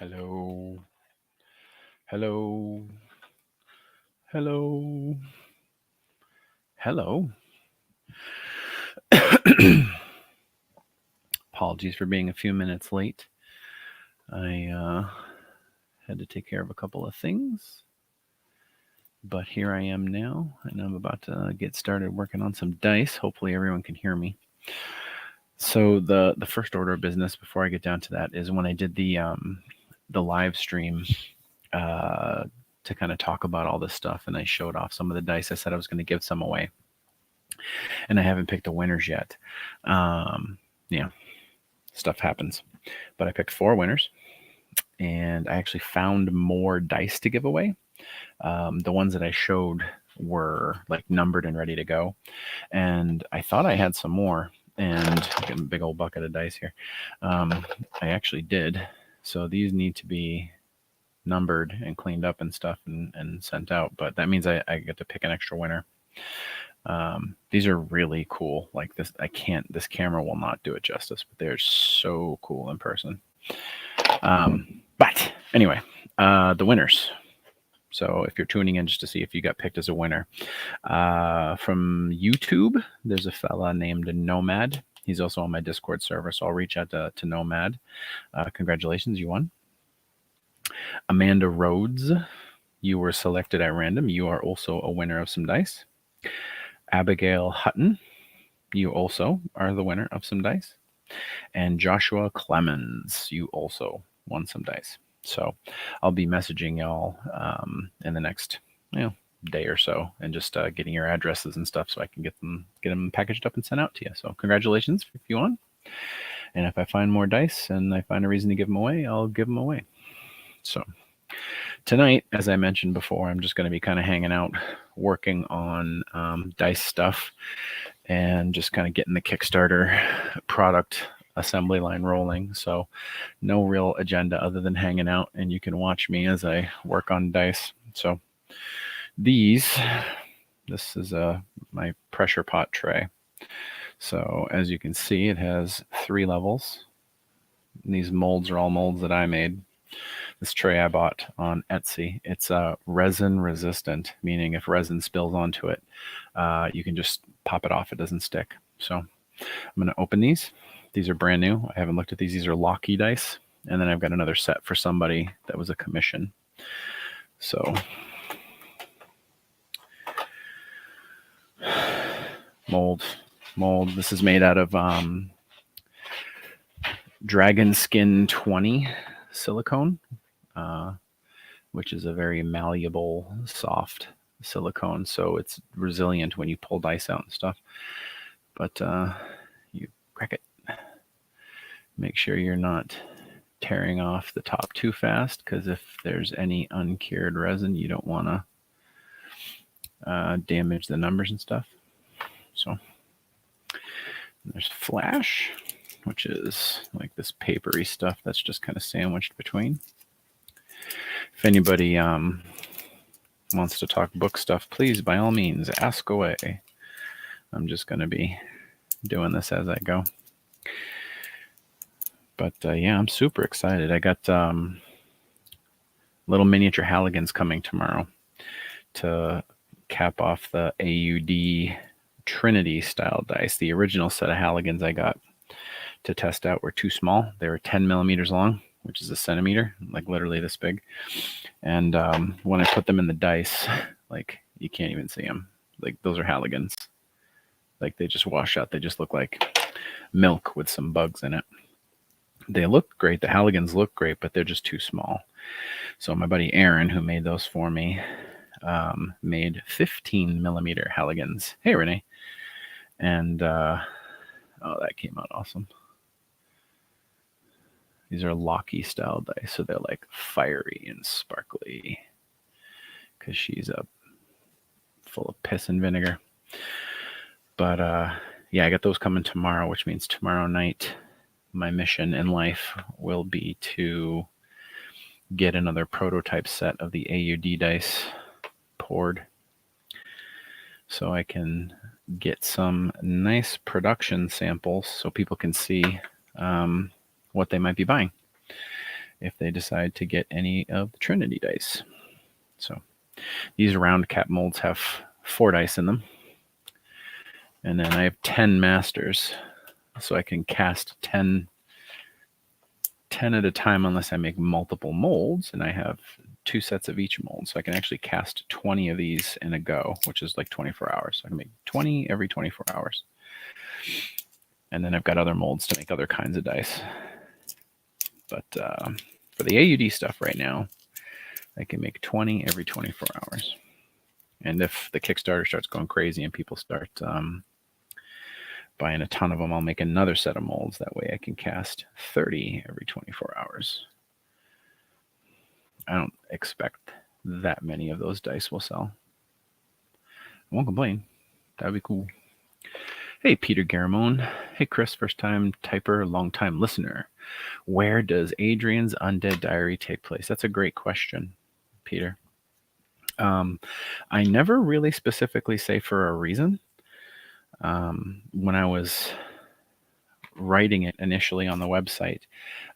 Hello. Hello. Hello. Hello. Apologies for being a few minutes late. I had to take care of a couple of things, but here I am now, and I'm about to get started working on some dice. Hopefully, everyone can hear me. So the first order of business before I get down to that is when I did the live stream uh, to kind of talk about all this stuff, and I showed off some of the dice. I said I was going to give some away, and I haven't picked the winners yet. Yeah, stuff happens, but I picked 4 winners, and I actually found more dice to give away. The ones that I showed were like numbered and ready to go, and I thought I had some more. And I got a big old bucket of dice here. I actually did. So these need to be numbered and cleaned up and stuff and sent out. But that means I get to pick an extra winner. These are really cool. Like this, this camera will not do it justice, but they're so cool in person. But anyway, the winners. So if you're tuning in just to see if you got picked as a winner, from YouTube, there's a fella named Nomad. He's also on my Discord server, so I'll reach out to Nomad. Congratulations, you won. Amanda Rhodes, you were selected at random. You are also a winner of some dice. Abigail Hutton, you also are the winner of some dice. And Joshua Clemens, you also won some dice. So I'll be messaging y'all in the next day or so, and just getting your addresses and stuff so I can get them packaged up and sent out to you. So congratulations if you won. And if I find more dice and I find a reason to give them away, I'll give them away. So tonight, as I mentioned before, I'm just going to be kind of hanging out, working on dice stuff, and just kind of getting the Kickstarter product assembly line rolling. So no real agenda other than hanging out, and you can watch me as I work on dice. So this is my pressure pot tray. So as you can see, it has 3 levels. And these molds are all molds that I made. This tray I bought on Etsy. It's resin resistant, meaning if resin spills onto it, you can just pop it off. It doesn't stick. So I'm going to open these. These are brand new. I haven't looked at these. These are Locky dice. And then I've got another set for somebody that was a commission. So mold. This is made out of Dragon Skin 20 silicone, which is a very malleable, soft silicone. So it's resilient when you pull dice out and stuff. But you crack it. Make sure you're not tearing off the top too fast, because if there's any uncured resin, you don't want to damage the numbers and stuff. So there's flash, which is like this papery stuff that's just kind of sandwiched between. If anybody wants to talk book stuff, please, by all means, ask away. I'm just going to be doing this as I go. But yeah, I'm super excited. I got little miniature Halligans coming tomorrow to cap off the AUD Trinity style dice. The original set of Halligans I got to test out were too small. They were 10 millimeters long, which is a centimeter, like literally this big. And when I put them in the dice, like you can't even see them. Like those are Halligans. Like they just wash out. They just look like milk with some bugs in it. They look great. The Halligans look great, but they're just too small. So my buddy Aaron, who made those for me, made 15 millimeter Halligans. Hey, Renee. And oh, that came out awesome. These are Locky style dice, so they're like fiery and sparkly because she's full of piss and vinegar. But yeah, I got those coming tomorrow, which means tomorrow night my mission in life will be to get another prototype set of the AUD dice poured so I can get some nice production samples so people can see what they might be buying. if they decide to get any of the Trinity dice. So these round cap molds have 4 dice in them. And then I have 10 masters, so I can cast 10 at a time unless I make multiple molds, and I have 2 sets of each mold. So I can actually cast 20 of these in a go, which is like 24 hours. So I can make 20 every 24 hours. And then I've got other molds to make other kinds of dice. But for the AUD stuff right now, I can make 20 every 24 hours. And if the Kickstarter starts going crazy and people start buying a ton of them, I'll make another set of molds. That way I can cast 30 every 24 hours. I don't expect that many of those dice will sell. I won't complain. That'd be cool. Hey, Peter Garamone. Hey, Chris, first time typer, long time listener. Where does Adrian's Undead Diary take place? That's a great question, Peter. I never really specifically say for a reason. When I was writing it initially on the website,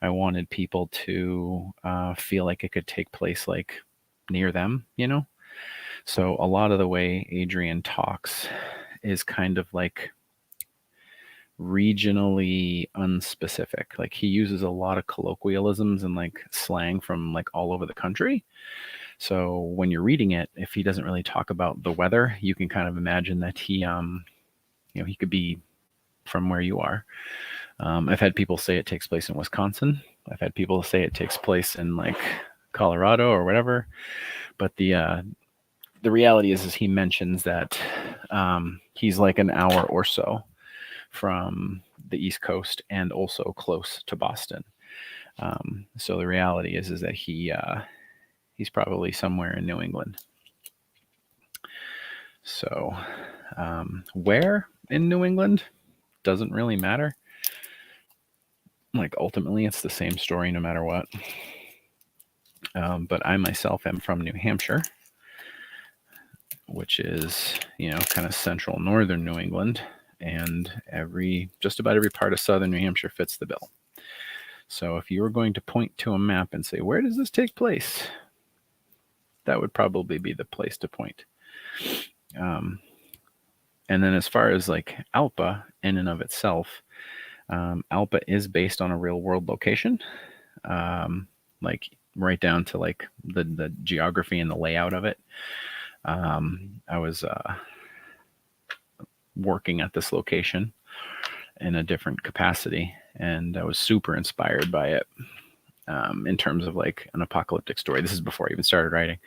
I wanted people to feel like it could take place like near them, you know? So a lot of the way Adrian talks is kind of like regionally unspecific. Like he uses a lot of colloquialisms and like slang from like all over the country. So when you're reading it, if he doesn't really talk about the weather, you can kind of imagine that he he could be from where you are. I've had people say it takes place in Wisconsin. I've had people say it takes place in like Colorado or whatever. But the reality is he mentions that he's like an hour or so from the East Coast and also close to Boston. So the reality is that he's probably somewhere in New England. So where in New England doesn't really matter. Like ultimately it's the same story no matter what. But I myself am from New Hampshire, which is, kind of central northern New England, and just about every part of southern New Hampshire fits the bill. So if you were going to point to a map and say, where does this take place? That would probably be the place to point. And then as far as like Alpa in and of itself, Alpa is based on a real world location, like right down to like the geography and the layout of it. I was working at this location in a different capacity, and I was super inspired by it in terms of like an apocalyptic story. This is before I even started writing.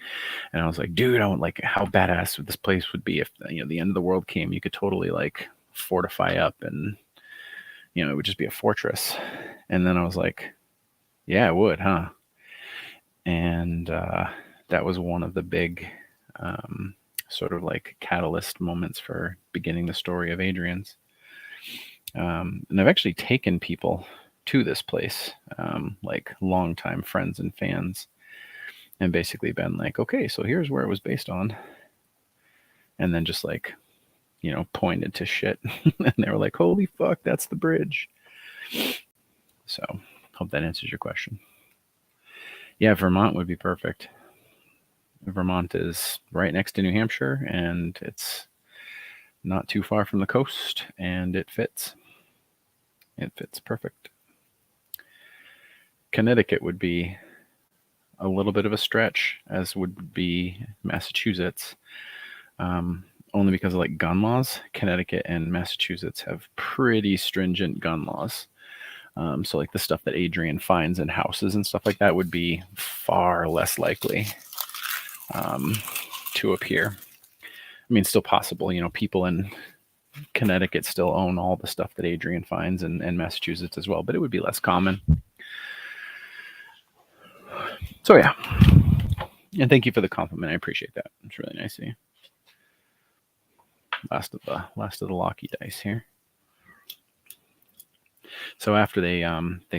And I was like, dude, I want like how badass this place would be if the end of the world came. You could totally like fortify up and it would just be a fortress. And then I was like, yeah, it would, huh? And that was one of the big sort of like catalyst moments for beginning the story of Adrian's. And I've actually taken people to this place, like longtime friends and fans, and basically been like, okay, so here's where it was based on. And then just like, pointed to shit. And they were like, holy fuck, that's the bridge. So hope that answers your question. Yeah, Vermont would be perfect. Vermont is right next to New Hampshire, and it's not too far from the coast, and it fits. It fits perfect. Connecticut would be a little bit of a stretch, as would be Massachusetts. Only because of like gun laws. Connecticut and Massachusetts have pretty stringent gun laws. So like the stuff that Adrian finds in houses and stuff like that would be far less likely to appear. I mean, still possible. People in Connecticut still own all the stuff that Adrian finds, and Massachusetts as well, but it would be less common. So yeah. And thank you for the compliment. I appreciate that. It's really nice of you. Last of the Locky dice here. So after they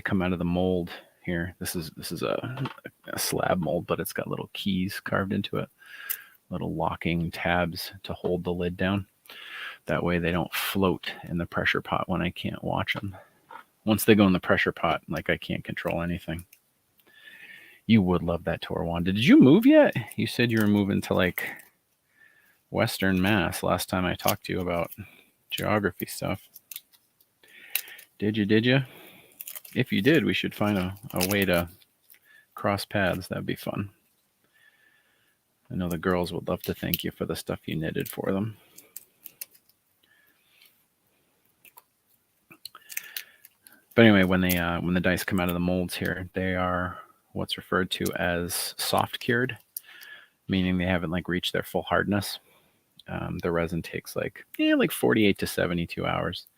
come out of the mold here, this is a slab mold, but it's got little keys carved into it, little locking tabs to hold the lid down. That way they don't float in the pressure pot when I can't watch them. Once they go in the pressure pot, like I can't control anything. You would love that tour, Wanda. Did you move yet? You said you were moving to like Western Mass last time I talked to you about geography stuff. Did you? If you did, we should find a way to cross paths. That'd be fun. I know the girls would love to thank you for the stuff you knitted for them. But anyway, when the dice come out of the molds here, they are what's referred to as soft cured, meaning they haven't like reached their full hardness. The resin takes like 48 to 72 hours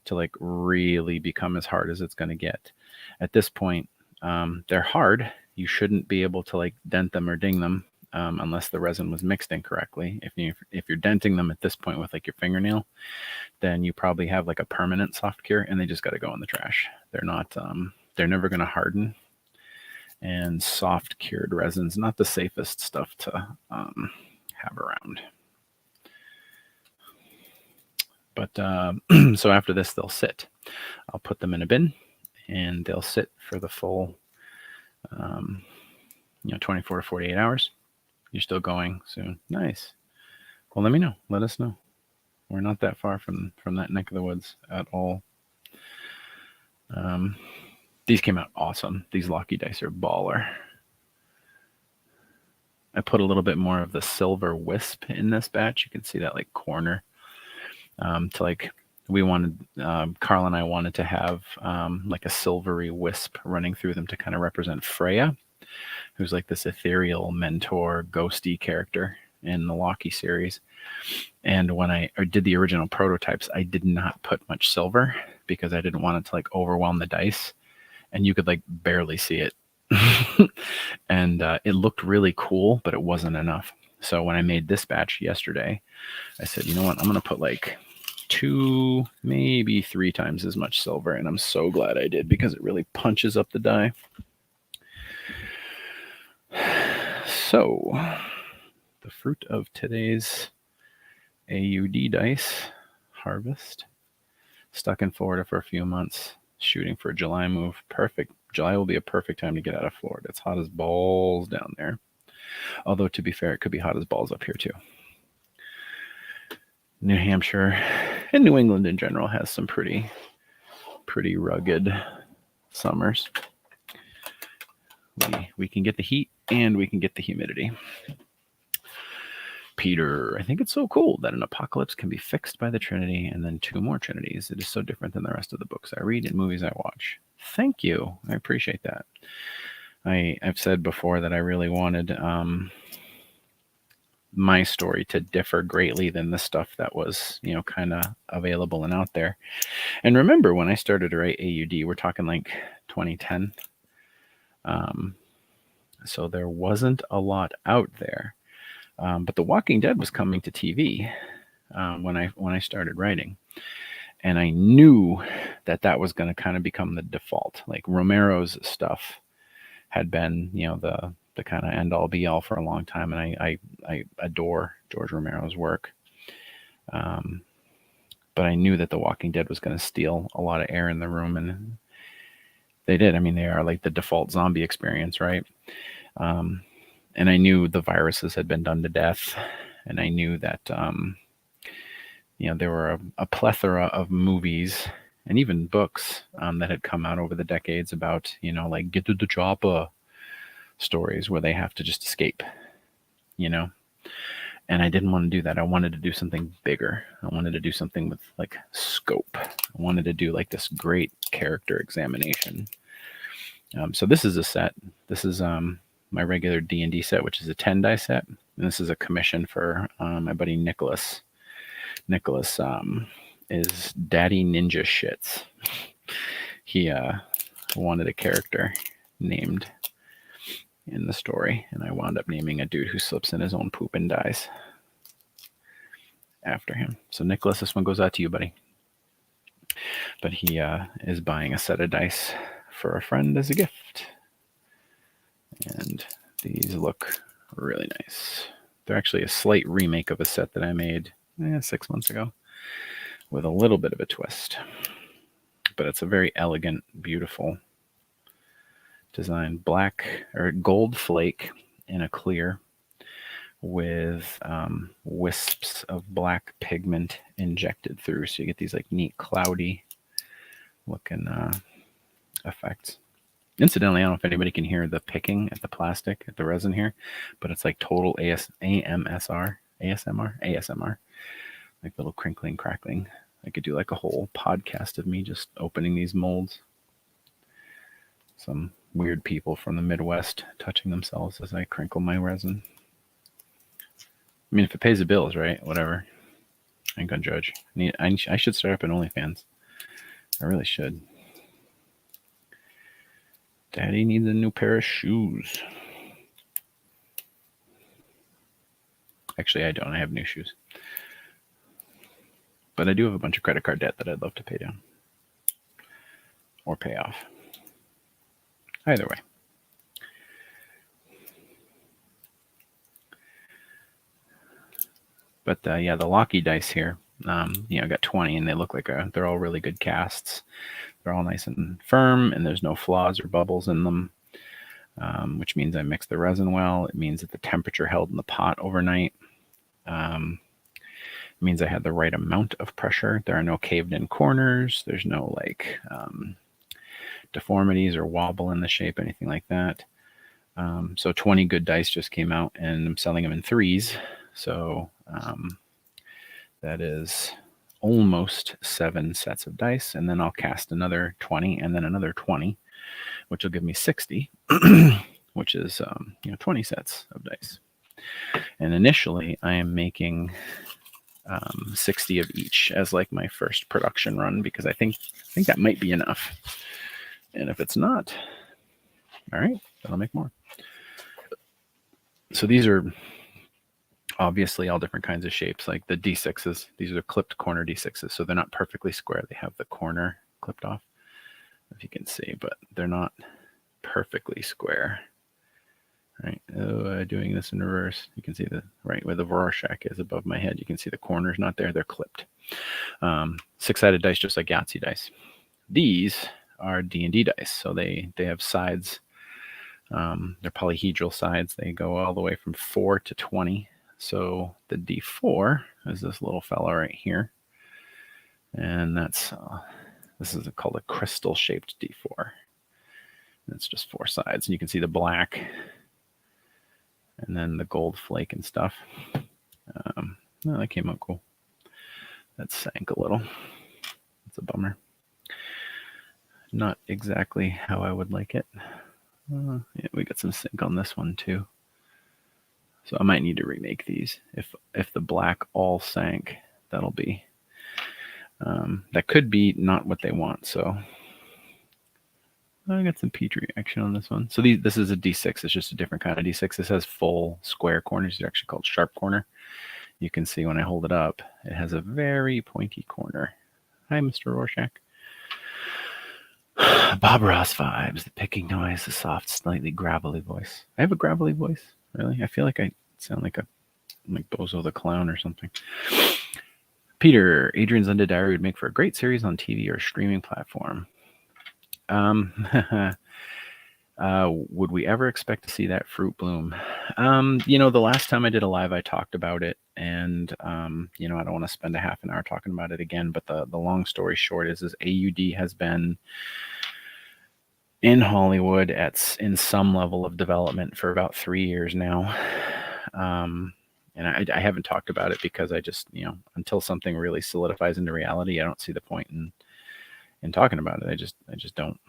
to like really become as hard as it's going to get. At this point, they're hard. You shouldn't be able to like dent them or ding them unless the resin was mixed incorrectly. If you're denting them at this point with like your fingernail, then you probably have like a permanent soft cure, and they just got to go in the trash. They're not. They're never going to harden. And soft cured resin's not the safest stuff to have around. But so after this, they'll sit. I'll put them in a bin, and they'll sit for the full, 24 to 48 hours. You're still going soon. Nice. Well, let me know. Let us know. We're not that far from that neck of the woods at all. These came out awesome. These Locky dice are baller. I put a little bit more of the silver wisp in this batch. You can see that like corner. To like, we wanted, Carl and I wanted to have like a silvery wisp running through them to kind of represent Freya, who's like this ethereal mentor, ghosty character in the Locky series. And when I did the original prototypes, I did not put much silver because I didn't want it to like overwhelm the dice, and you could like barely see it. And it looked really cool, but it wasn't enough. So when I made this batch yesterday, I said, you know what, I'm going to put like 2, maybe 3 times as much silver. And I'm so glad I did, because it really punches up the die. So the fruit of today's AUD dice harvest. Stuck in Florida for a few months, shooting for a July move. Perfect. July will be a perfect time to get out of Florida. It's hot as balls down there. Although, to be fair, it could be hot as balls up here too. New Hampshire and New England in general has some pretty rugged summers. We can get the heat and we can get the humidity. Peter, I think it's so cool that an apocalypse can be fixed by the Trinity and then 2 more Trinities. It is so different than the rest of the books I read and movies I watch. Thank you. I appreciate that. I've said before that I really wanted my story to differ greatly than the stuff that was, kind of available and out there. And remember, when I started to write AUD, we're talking like 2010. So there wasn't a lot out there. But The Walking Dead was coming to TV when I started writing, and I knew that was going to kind of become the default. Like Romero's stuff had been, the kind of end all be all for a long time, and I adore George Romero's work. But I knew that The Walking Dead was going to steal a lot of air in the room, and they did. I mean, they are like the default zombie experience, right? And I knew the viruses had been done to death, and I knew that there were a plethora of movies and even books that had come out over the decades about like get to the chopper stories where they have to just escape, and I didn't want to do that. I wanted to do something bigger. I wanted to do something with like scope. I wanted to do like this great character examination. So this is a set. This is my regular D&D set, which is a 10 die set. And this is a commission for my buddy Nicholas. Nicholas is Daddy Ninja Shits. He wanted a character named in the story, and I wound up naming a dude who slips in his own poop and dies after him. So Nicholas, this one goes out to you, buddy. But he is buying a set of dice for a friend as a gift. And these look really nice. They're actually a slight remake of a set that I made 6 months ago with a little bit of a twist. But it's a very elegant, beautiful design black or gold flake in a clear with wisps of black pigment injected through. So you get these like neat cloudy looking effects. Incidentally, I don't know if anybody can hear the picking at the plastic, at the resin here, but it's like total ASMR, like little crinkling, crackling. I could do like a whole podcast of me just opening these molds. Some weird people from the Midwest touching themselves as I crinkle my resin. I mean, if it pays the bills, right? Whatever. I ain't gonna judge. I should start up an OnlyFans. I really should. Daddy needs a new pair of shoes. Actually, I don't. I have new shoes. But I do have a bunch of credit card debt that I'd love to pay down. Or pay off. Either way. But yeah, the Locky dice here, I got 20 and they look like they're all really good casts. They're all nice and firm and there's no flaws or bubbles in them, which means I mixed the resin well. It means that the temperature held in the pot overnight. It means I had the right amount of pressure. There are no caved in corners. There's no like deformities or wobble in the shape, anything like that. So 20 good dice just came out and I'm selling them in 3s. So that is almost 7 sets of dice. And then I'll cast another 20 and then another 20, which will give me 60, which is 20 sets of dice. And initially I am making 60 of each as like my first production run because I think that might be enough. And if it's not, all right, then I'll make more. So these are obviously all different kinds of shapes, like the D6s. These are clipped corner D6s, so they're not perfectly square. They have the corner clipped off, if you can see, but they're not perfectly square. Right, doing this in reverse, you can see the right where the Rorschach is above my head. You can see the corners not there; they're clipped. 6-sided dice, just like Yahtzee dice. These are D&D dice, so they have sides. They're polyhedral sides. They go all the way from 4 to 20. So the D4 is this little fella right here. And that's, this is called a crystal shaped D4. And it's just 4 sides. And you can see the black and then the gold flake and stuff. That came out cool. That sank a little. It's a bummer. Not exactly how I would like it. Yeah, we got some sink on this one too. So I might need to remake these. If the black all sank, that'll be that could be not what they want. So I got some peach reaction on this one. So this is a D6. It's just a different kind of D6. This has full square corners. They're actually called sharp corner. You can see when I hold it up, it has a very pointy corner. Hi, Mr. Rorschach. Bob Ross vibes, the picking noise, the soft, slightly gravelly voice. I have a gravelly voice, really? I feel like I sound like Bozo the Clown or something. Peter, Adrian's Undead Diary would make for a great series on TV or streaming platform. Would we ever expect to see that fruit bloom? The last time I did a live, I talked about it, and I don't want to spend a half an hour talking about it again, but the long story short is AUD has been in Hollywood in some level of development for about 3 years now. And I haven't talked about it because I just, until something really solidifies into reality, I don't see the point in talking about it. I just don't.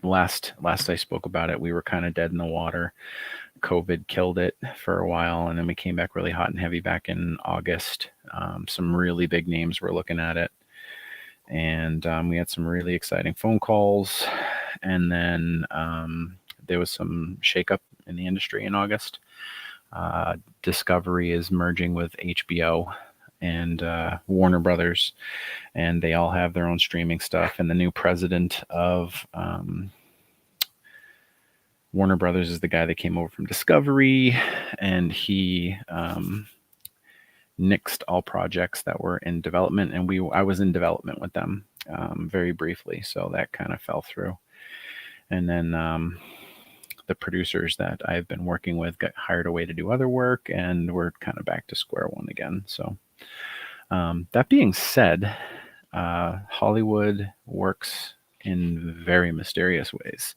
Last I spoke about it, we were kind of dead in the water. COVID killed it for a while, and then we came back really hot and heavy back in August. Some really big names were looking at it, and we had some really exciting phone calls, and then there was some shakeup in the industry in August. Discovery is merging with HBO and Warner Brothers, and they all have their own streaming stuff, and the new president of Warner Brothers is the guy that came over from Discovery, and he nixed all projects that were in development, and I was in development with them very briefly, so that kind of fell through. And then the producers that I've been working with got hired away to do other work, and we're kind of back to square one again. So that being said, Hollywood works in very mysterious ways.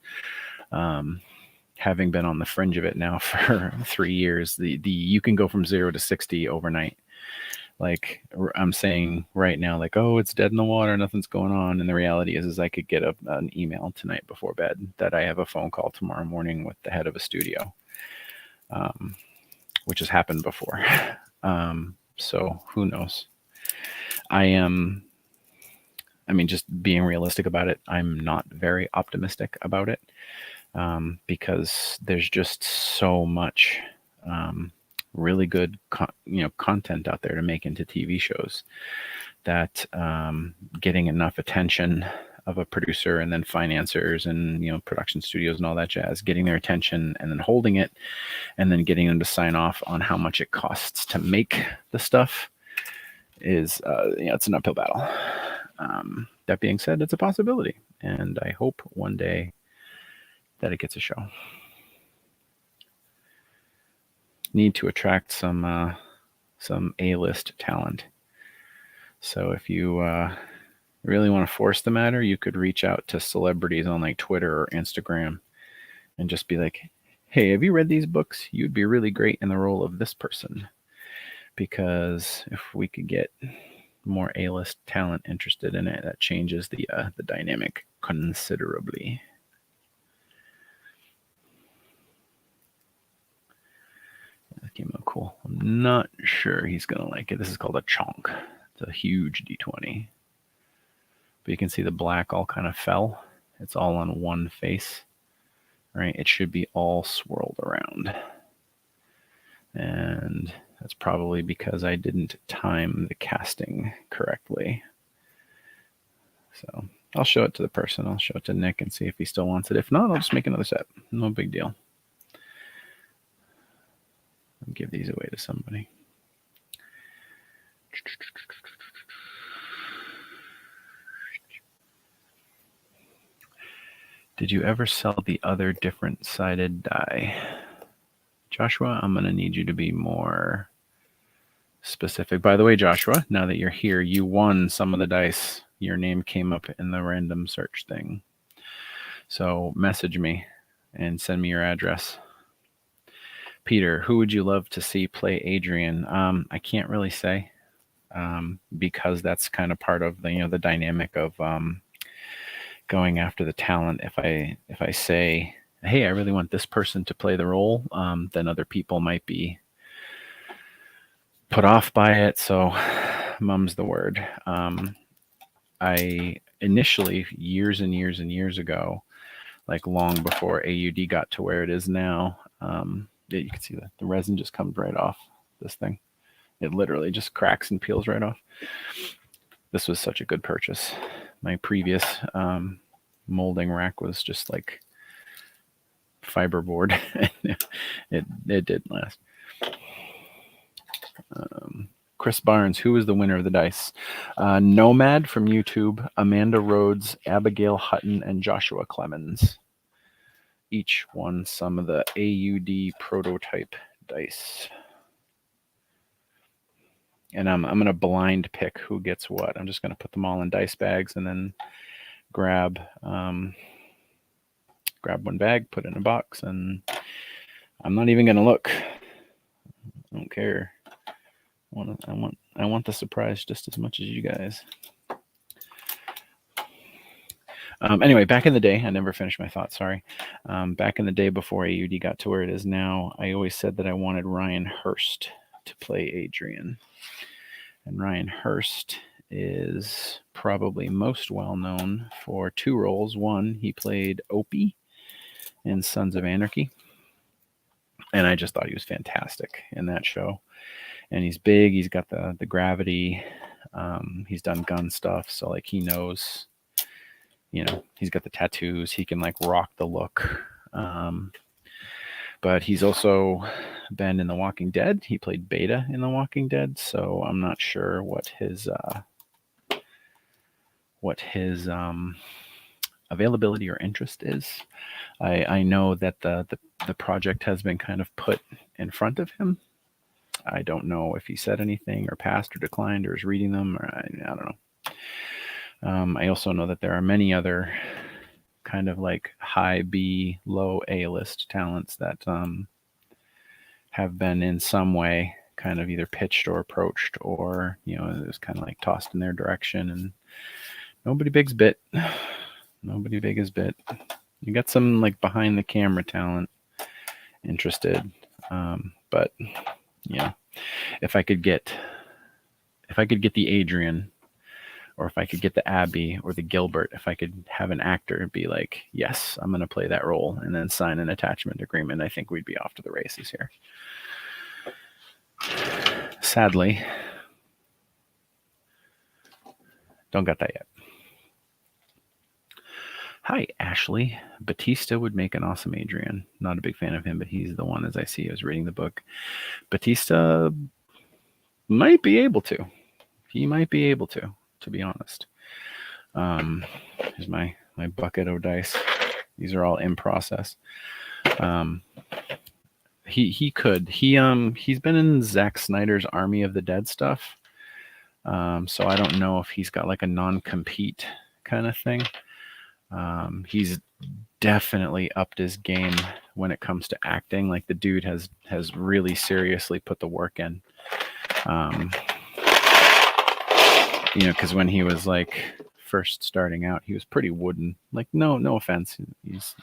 Having been on the fringe of it now for 3 years, the you can go from 0 to 60 overnight. Like I'm saying right now, like, oh, it's dead in the water, nothing's going on. And the reality is I could get an email tonight before bed that I have a phone call tomorrow morning with the head of a studio, which has happened before. So who knows? Just being realistic about it, I'm not very optimistic about it, because there's just so much really good content out there to make into TV shows that getting enough attention of a producer and then financiers and production studios and all that jazz, getting their attention and then holding it and then getting them to sign off on how much it costs to make the stuff is it's an uphill battle. That being said, it's a possibility, and I hope one day that it gets a show. Need to attract some A-list talent. So if you really want to force the matter, you could reach out to celebrities on like Twitter or Instagram and just be like, hey, have you read these books? You'd be really great in the role of this person. Because if we could get more A-list talent interested in it, that changes the dynamic considerably. That came out cool. I'm not sure he's going to like it. This is called a chonk. It's a huge D20. But you can see the black all kind of fell. It's all on one face. Right? It should be all swirled around. And that's probably because I didn't time the casting correctly. So I'll show it to the person. I'll show it to Nick and see if he still wants it. If not, I'll just make another set. No big deal. I'll give these away to somebody. Did you ever sell the other different-sided die? Joshua, I'm going to need you to be more specific. By the way, Joshua, now that you're here, you won some of the dice. Your name came up in the random search thing. So message me and send me your address. Peter, who would you love to see play Adrian? I can't really say, because that's kind of part of the dynamic of going after the talent. If I say, hey, I really want this person to play the role, then other people might be put off by it. So mum's the word. I initially, years and years and years ago, like long before AUD got to where it is now, you can see that the resin just comes right off this thing. It literally just cracks and peels right off. This was such a good purchase. My previous molding rack was just like fiberboard. it didn't last. Chris Barnes, who is the winner of the dice? Nomad from YouTube, Amanda Rhodes, Abigail Hutton, and Joshua Clemens. Each won some of the AUD prototype dice. And I'm going to blind pick who gets what. I'm just going to put them all in dice bags and then grab one bag, put it in a box, and I'm not even going to look. I don't care. I want the surprise just as much as you guys. Anyway, back in the day, I never finished my thought, sorry. Back in the day before AUD got to where it is now, I always said that I wanted Ryan Hurst to play Adrian. And Ryan Hurst is probably most well known for two roles. One, he played Opie in Sons of Anarchy. And I just thought he was fantastic in that show. And he's big, he's got the gravity, he's done gun stuff, so like he knows, he's got the tattoos, he can like rock the look. But he's also been in The Walking Dead. He played Beta in The Walking Dead, so I'm not sure what his availability or interest is. I know that the project has been kind of put in front of him. I don't know if he said anything or passed or declined or is reading them, or I don't know. I also know that there are many other kind of like high B, low A list talents that have been in some way kind of either pitched or approached, or it was kind of like tossed in their direction, and nobody big's bit. Nobody big is bit. You got some like behind the camera talent interested, but if I could get the Adrian, or if I could get the Abby or the Gilbert, if I could have an actor be like, yes, I'm going to play that role, and then sign an attachment agreement, I think we'd be off to the races here. Sadly, don't got that yet. Hi, Ashley. Batista would make an awesome Adrian. Not a big fan of him, but he's the one, as I see, I was reading the book. Batista might be able to. He might be able to be honest. Here's my bucket of dice. These are all in process. He could. He's been in Zack Snyder's Army of the Dead stuff. So I don't know if he's got like a non-compete kind of thing. He's definitely upped his game when it comes to acting. Like the dude has really seriously put the work in. Because when he was like first starting out, he was pretty wooden. Like no offense, he's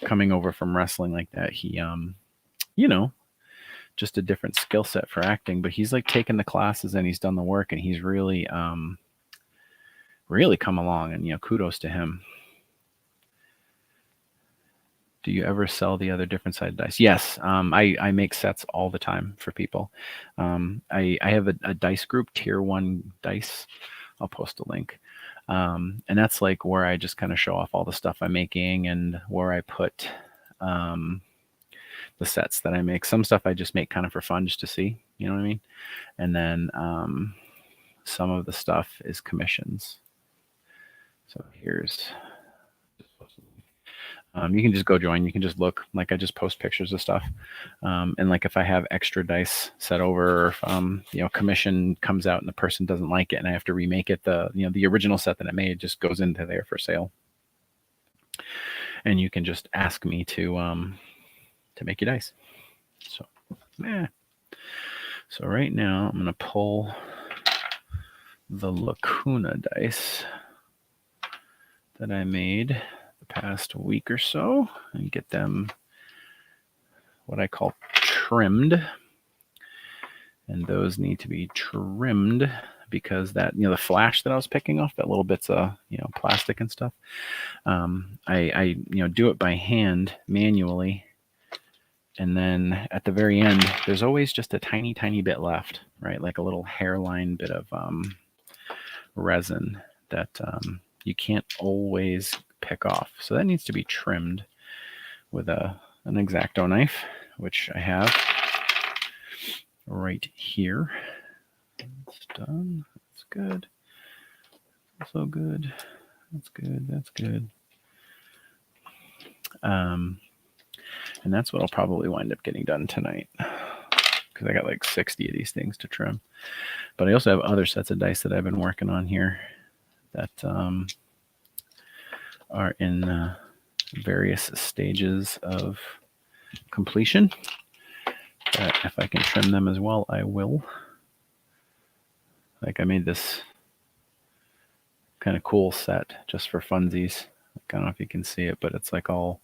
coming over from wrestling like that. He just a different skill set for acting. But he's like taken the classes and he's done the work, and he's really really come along, and kudos to him. Do you ever sell the other different side dice? Yes. I make sets all the time for people. I have a dice group, Tier 1 Dice. I'll post a link. And that's like where I just kind of show off all the stuff I'm making, and where I put the sets that I make. Some stuff I just make kind of for fun, just to see, you know what I mean? And then some of the stuff is commissions. So here's... you can just go join. You can just look. Like I just post pictures of stuff, and like if I have extra dice set over, or if commission comes out and the person doesn't like it and I have to remake it, the original set that I made just goes into there for sale. And you can just ask me to make you dice. So yeah. So right now I'm gonna pull the Lacuna dice that I made past week or so and get them what I call trimmed, and those need to be trimmed because that the flash that I was picking off, that little bits of plastic and stuff, I do it by hand manually, and then at the very end there's always just a tiny bit left, right? Like a little hairline bit of resin that you can't always pick off. So that needs to be trimmed with an X-Acto knife, which I have right here. It's done. That's good. So good. That's good. That's good. And that's what I'll probably wind up getting done tonight, because I got like 60 of these things to trim. But I also have other sets of dice that I've been working on here that are in various stages of completion. If I can trim them as well, I will. Like I made this kind of cool set just for funsies. I don't know if you can see it, but it's like all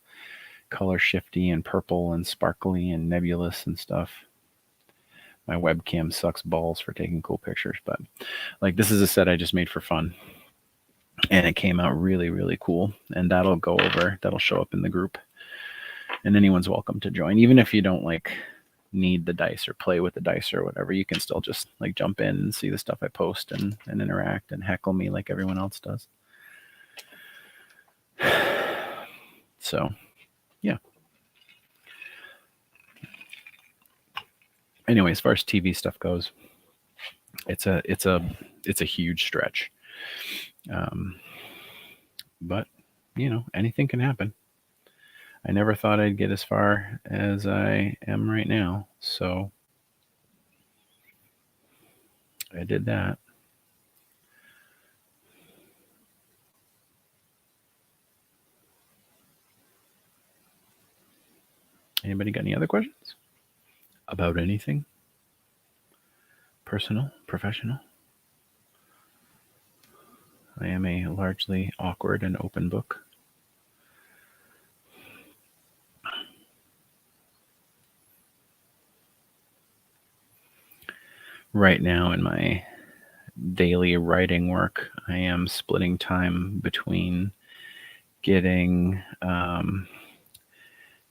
color shifty and purple and sparkly and nebulous and stuff. My webcam sucks balls for taking cool pictures, but like this is a set I just made for fun. And it came out really cool, and that'll show up in the group, and anyone's welcome to join. Even if you don't like need the dice or play with the dice or whatever, you can still just like jump in and see the stuff I post and interact and heckle me like everyone else does. So yeah, Anyway, as far as TV stuff goes, it's a huge stretch. Um, but anything can happen. I never thought I'd get as far as I am right now, so I did that. Anybody got any other questions about anything? Personal, professional? I am a largely awkward and open book. Right now, in my daily writing work, I am splitting time between getting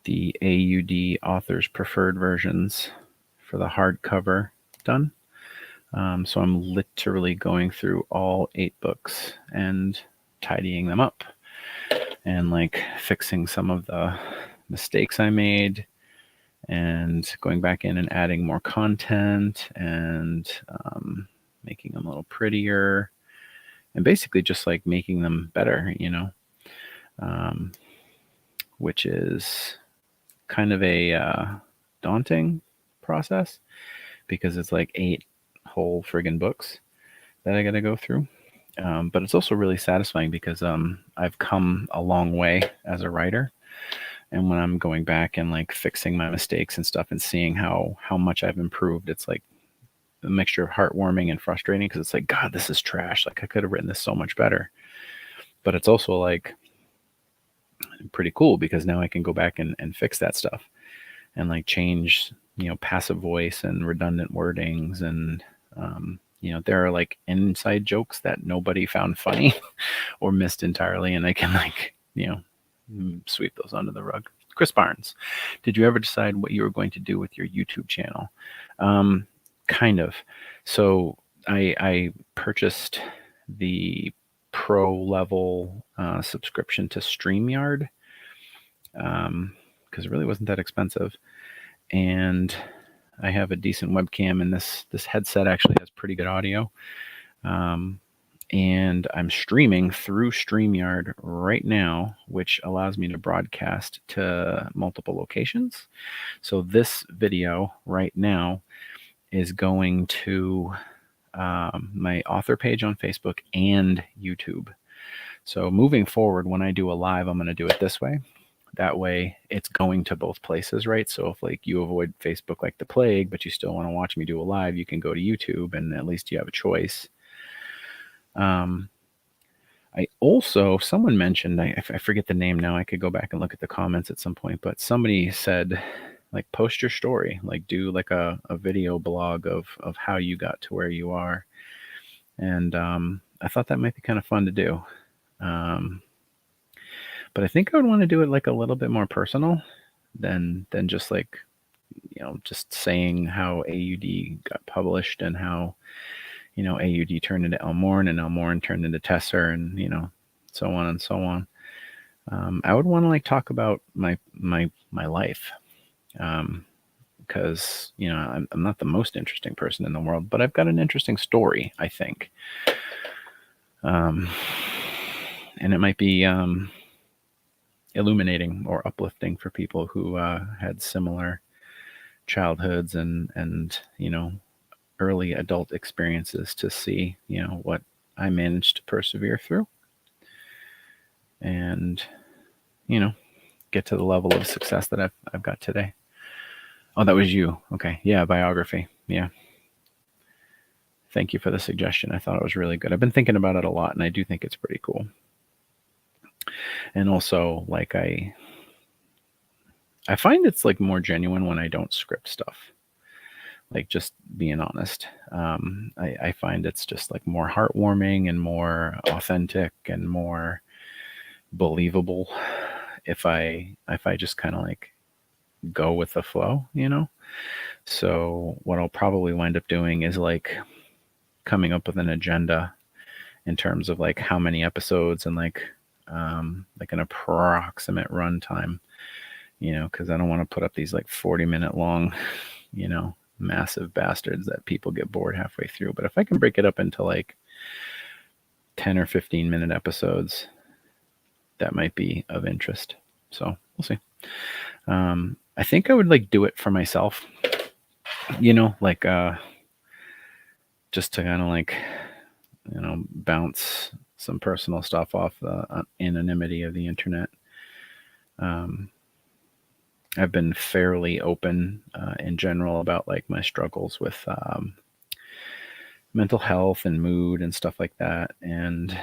the AUD author's preferred versions for the hardcover done. So I'm literally going through all 8 books and tidying them up and like fixing some of the mistakes I made and going back in and adding more content and making them a little prettier and basically just like making them better, which is kind of a daunting process because it's like 8 whole friggin' books that I got to go through. But it's also really satisfying because I've come a long way as a writer. And when I'm going back and like fixing my mistakes and stuff and seeing how much I've improved, it's like a mixture of heartwarming and frustrating because it's like, God, this is trash. Like I could have written this so much better. But it's also like pretty cool because now I can go back and fix that stuff and like change, passive voice and redundant wordings. And, there are like inside jokes that nobody found funny or missed entirely. And I can like, sweep those under the rug. Chris Barnes, did you ever decide what you were going to do with your YouTube channel? Kind of. So I purchased the pro level subscription to StreamYard because it really wasn't that expensive. And I have a decent webcam, and this headset actually has pretty good audio. And I'm streaming through StreamYard right now, which allows me to broadcast to multiple locations. So this video right now is going to my author page on Facebook and YouTube. So moving forward, when I do a live, I'm going to do it this way. That way it's going to both places, right? So if like you avoid Facebook like the plague, but you still want to watch me do a live, you can go to YouTube and at least you have a choice. I also, someone mentioned, I forget the name now. I could go back and look at the comments at some point, but somebody said, like, post your story, like do like a video blog of how you got to where you are. And I thought that might be kind of fun to do. But I think I would want to do it like a little bit more personal than just like, just saying how AUD got published and how, AUD turned into Elmorn and Elmorn turned into Tesser and, so on and so on. I would want to like talk about my life. Because, I'm not the most interesting person in the world, but I've got an interesting story, I think. And it might be illuminating or uplifting for people who had similar childhoods and early adult experiences to see, what I managed to persevere through and, get to the level of success that I've got today. Oh, that was you. Okay. Yeah. Biography. Yeah. Thank you for the suggestion. I thought it was really good. I've been thinking about it a lot and I do think it's pretty cool. And also like I find it's like more genuine when I don't script stuff. Like just being honest. I find it's just like more heartwarming and more authentic and more believable if I just kind of like go with the flow, So what I'll probably wind up doing is like coming up with an agenda in terms of like how many episodes and like an approximate runtime, because I don't want to put up these like 40-minute long, massive bastards that people get bored halfway through. But if I can break it up into like 10 or 15 minute episodes, that might be of interest. So we'll see. I think I would like do it for myself, like just to kind of like, bounce some personal stuff off the anonymity of the internet. I've been fairly open in general about like my struggles with mental health and mood and stuff like that. And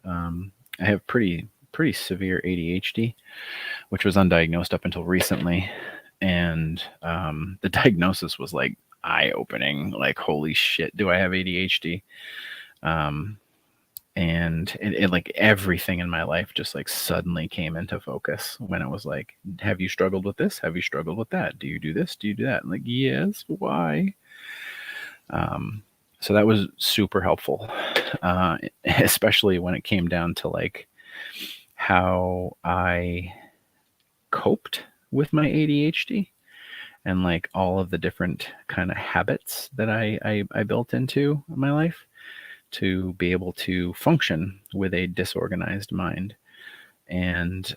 I have pretty severe ADHD, which was undiagnosed up until recently. And the diagnosis was like eye-opening, like, holy shit, do I have ADHD? And it like everything in my life just like suddenly came into focus when it was like, have you struggled with this? Have you struggled with that? Do you do this? Do you do that? I'm like, yes. Why? So that was super helpful, especially when it came down to like how I coped with my ADHD and like all of the different kind of habits that I built into my life to be able to function with a disorganized mind. And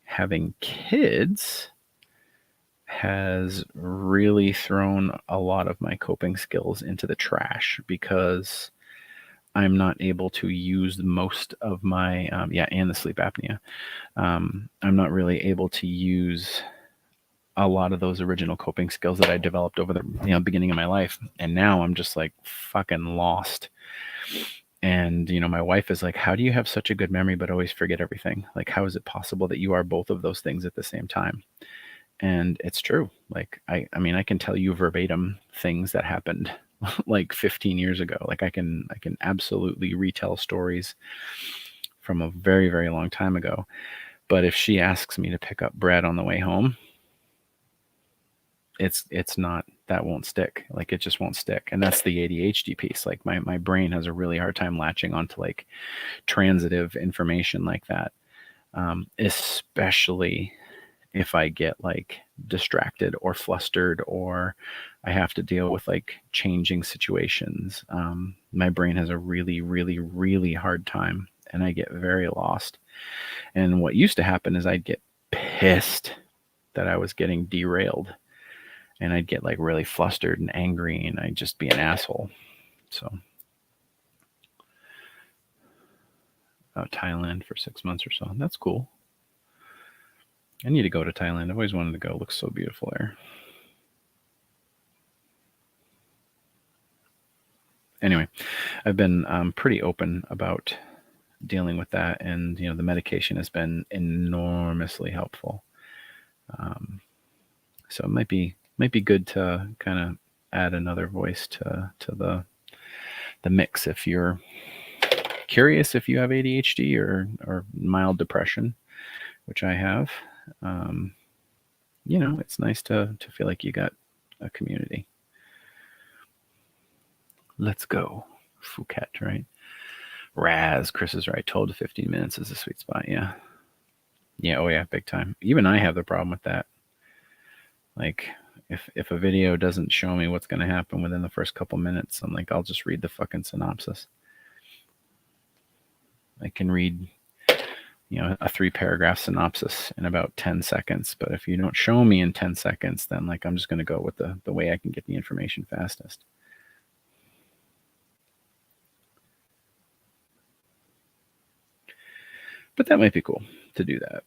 having kids has really thrown a lot of my coping skills into the trash because I'm not able to use most of my, and the sleep apnea. I'm not really able to use a lot of those original coping skills that I developed over the beginning of my life. And now I'm just like fucking lost. And, my wife is like, how do you have such a good memory, but always forget everything? Like, how is it possible that you are both of those things at the same time? And it's true. Like, I mean, I can tell you verbatim things that happened like 15 years ago. Like I can absolutely retell stories from a very, very long time ago. But if she asks me to pick up bread on the way home, it's not, that won't stick. Like, it just won't stick. And that's the ADHD piece. Like my brain has a really hard time latching onto like transitive information like that. Especially if I get like distracted or flustered or I have to deal with like changing situations. My brain has a really, really, really hard time and I get very lost. And what used to happen is I'd get pissed that I was getting derailed and I'd get like really flustered and angry and I'd just be an asshole. So Thailand for 6 months or so. That's cool. I need to go to Thailand. I've always wanted to go. It looks so beautiful there. Anyway, I've been pretty open about dealing with that, and the medication has been enormously helpful. So it might be good to kind of add another voice to the mix if you're curious if you have ADHD or mild depression, which I have. It's nice to feel like you got a community. Let's go. Phuket, right? Chris is right. 12 to 15 minutes is a sweet spot. Yeah. Yeah. Oh yeah. Big time. Even I have the problem with that. Like if a video doesn't show me what's going to happen within the first couple minutes, I'm like, I'll just read the fucking synopsis. I can read, a 3-paragraph synopsis in about 10 seconds. But if you don't show me in 10 seconds, then like, I'm just going to go with the way I can get the information fastest. But that might be cool to do that.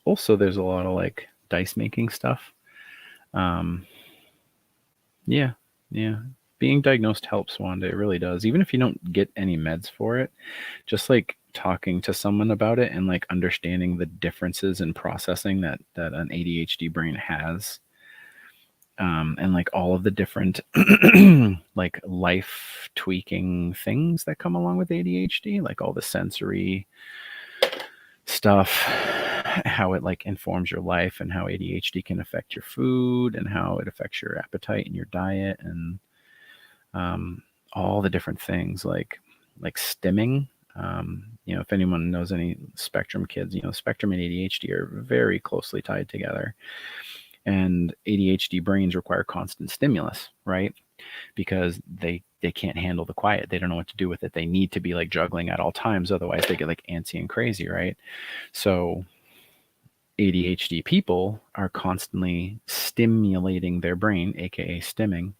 Also, there's a lot of like dice making stuff. Yeah. Being diagnosed helps, Wanda. It really does. Even if you don't get any meds for it, just like talking to someone about it and like understanding the differences in processing that an ADHD brain has. And like all of the different like life tweaking things that come along with ADHD, like all the sensory stuff, how it like informs your life and how ADHD can affect your food and how it affects your appetite and your diet and all the different things like stimming. If anyone knows any spectrum kids, spectrum and ADHD are very closely tied together. And ADHD brains require constant stimulus, right? Because they can't handle the quiet. They don't know what to do with it. They need to be like juggling at all times. Otherwise they get like antsy and crazy, right? So ADHD people are constantly stimulating their brain, aka stimming.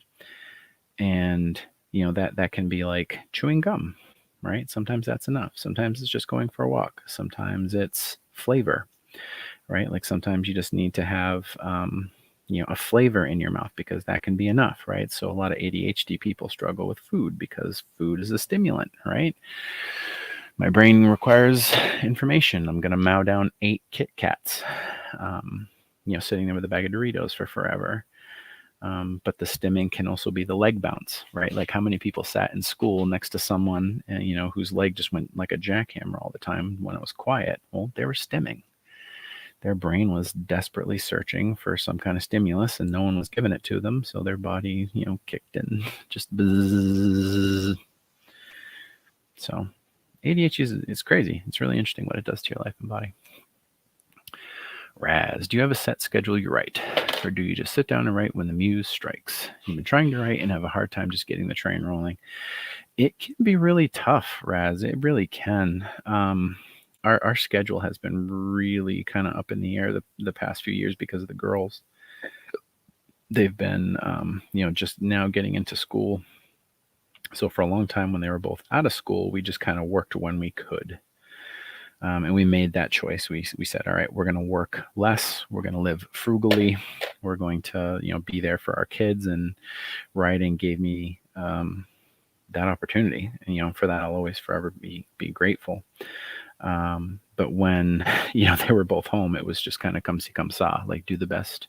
And that can be like chewing gum, right? Sometimes that's enough. Sometimes it's just going for a walk. Sometimes it's flavor, right? Like sometimes you just need to have a flavor in your mouth because that can be enough, right? So a lot of ADHD people struggle with food because food is a stimulant, right? My brain requires information. I'm going to mow down 8 Kit Kats, sitting there with a bag of Doritos for forever. But the stimming can also be the leg bounce, right? Like how many people sat in school next to someone, whose leg just went like a jackhammer all the time when it was quiet? Well, they were stimming. Their brain was desperately searching for some kind of stimulus and no one was giving it to them. So their body, kicked in, just bzzz. So ADHD is crazy. It's really interesting what it does to your life and body. Raz, do you have a set schedule you write? Or do you just sit down and write when the muse strikes? You've been trying to write and have a hard time just getting the train rolling. It can be really tough, Raz. It really can. Our schedule has been really kind of up in the air the past few years because of the girls. They've been, just now getting into school. So for a long time when they were both out of school, we just kind of worked when we could. And we made that choice. We said, all right, we're going to work less. We're going to live frugally. We're going to, be there for our kids. And writing gave me that opportunity. And, for that, I'll always forever be grateful. But when, they were both home, it was just kind of come see, come saw, like do the best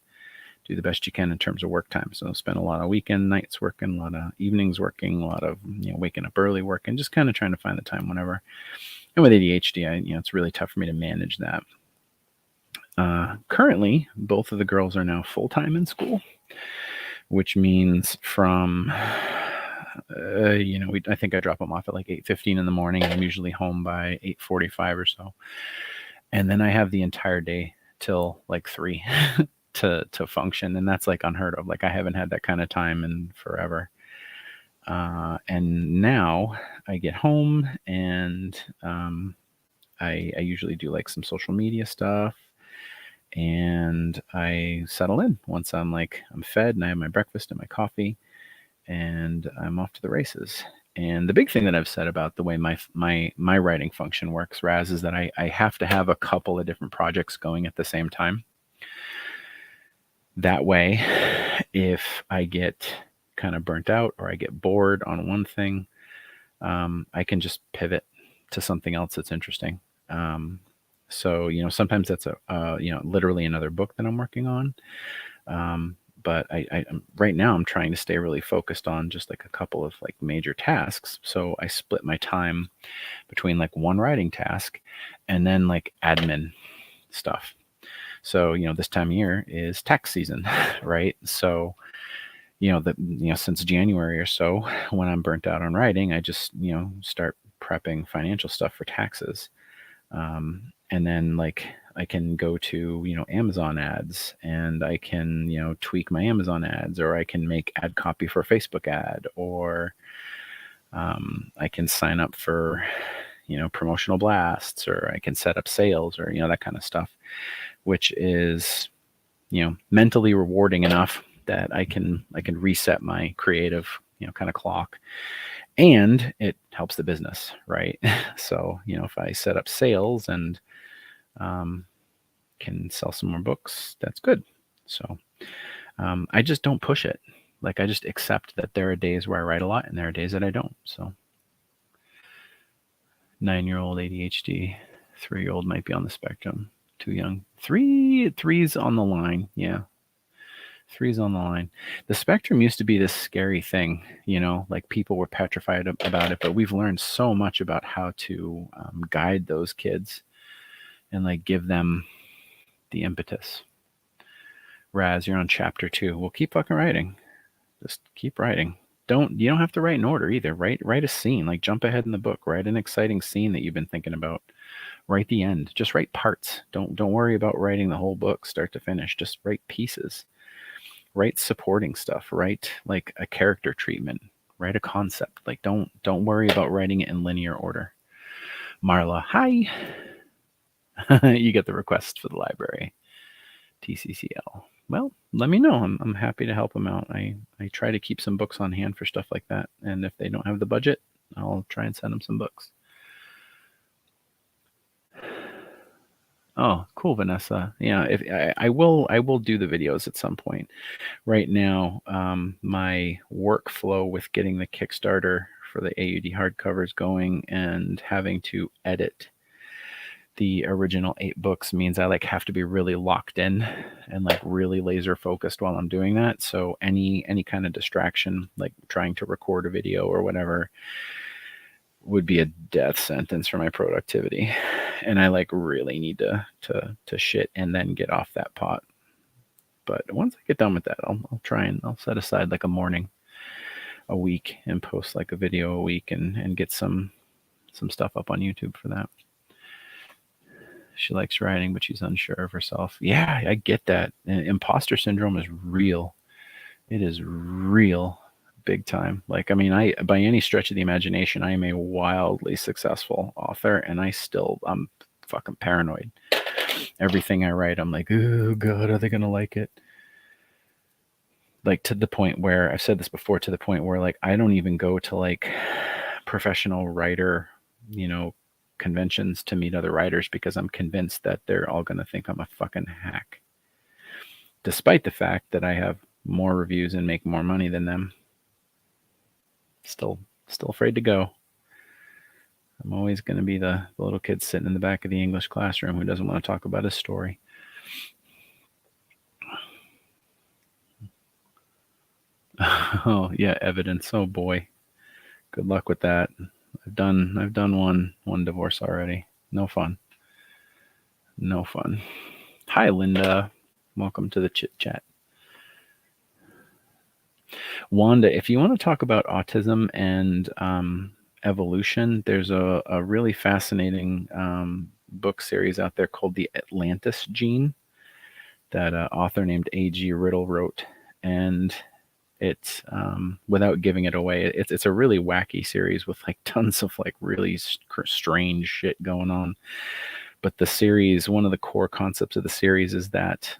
you can in terms of work time. So spend a lot of weekend nights working, a lot of evenings working, a lot of, waking up early working, just kind of trying to find the time whenever. And with ADHD, it's really tough for me to manage that. Currently, both of the girls are now full-time in school, which means from, I think I drop them off at like 8:15 in the morning. And I'm usually home by 8:45 or so. And then I have the entire day till like 3 to function. And that's like unheard of. Like I haven't had that kind of time in forever. And now I get home and I usually do like some social media stuff and I settle in once I'm fed and I have my breakfast and my coffee and I'm off to the races. And the big thing that I've said about the way my writing function works, Raz, is that I have to have a couple of different projects going at the same time. That way, if I get kind of burnt out or I get bored on one thing, I can just pivot to something else that's interesting. So sometimes that's literally another book that I'm working on. But right now I'm trying to stay really focused on just like a couple of like major tasks. So I split my time between like one writing task and then like admin stuff. So this time of year is tax season, right? So since January or so, when I'm burnt out on writing, I just, start prepping financial stuff for taxes. And then like I can go to, Amazon ads and I can, tweak my Amazon ads, or I can make ad copy for a Facebook ad, or I can sign up for, promotional blasts, or I can set up sales, or, that kind of stuff, which is, mentally rewarding enough that I can reset my creative, kind of clock, and it helps the business, right? So, if I set up sales and can sell some more books, that's good. So I just don't push it. Like I just accept that there are days where I write a lot and there are days that I don't. So 9-year-old ADHD, 3-year-old might be on the spectrum. Too young. Three's on the line. Yeah. 3's on the line. The spectrum used to be this scary thing, like people were petrified about it, but we've learned so much about how to guide those kids and like give them the impetus. Raz, you're on chapter 2. Well, keep fucking writing. Just keep writing. You don't have to write in order either. Write a scene, like jump ahead in the book, write an exciting scene that you've been thinking about Write the end. Just write parts. Don't worry about writing the whole book start to finish. Just write pieces. Write supporting stuff. Write like a character treatment. Write a concept. Like don't worry about writing it in linear order. Marla, hi. You get the request for the library. TCCL. Well, let me know. I'm happy to help them out. I try to keep some books on hand for stuff like that. And if they don't have the budget, I'll try and send them some books. Oh, cool, Vanessa. Yeah, if I will do the videos at some point. Right now, my workflow with getting the Kickstarter for the AUD hardcovers going and having to edit the original 8 books means I like have to be really locked in and like really laser focused while I'm doing that. So any kind of distraction, like trying to record a video or whatever, would be a death sentence for my productivity. And I like really need to shit and then get off that pot. But once I get done with that, I'll try and I'll set aside like a morning a week and post like a video a week and get some stuff up on YouTube for that. She likes writing, but she's unsure of herself. Yeah, I get that. Imposter syndrome is real. It is real, big time. Like, I mean, by any stretch of the imagination, I am a wildly successful author, and I'm fucking paranoid. Everything I write, I'm like, oh God, are they gonna like it? Like to the point where I've said this before, to the point where like I don't even go to like professional writer, conventions to meet other writers because I'm convinced that they're all going to think I'm a fucking hack. Despite the fact that I have more reviews and make more money than them. Still afraid to go. I'm always going to be the little kid sitting in the back of the English classroom who doesn't want to talk about his story. Oh, yeah, evidence. Oh boy. Good luck with that. I've done one divorce already. No fun. No fun. Hi, Linda. Welcome to the chit chat. Wanda, if you want to talk about autism and evolution, there's a really fascinating book series out there called The Atlantis Gene that an author named A.G. Riddle wrote. And it's without giving it away, it's a really wacky series with like tons of like really strange shit going on. But the series, one of the core concepts of the series is that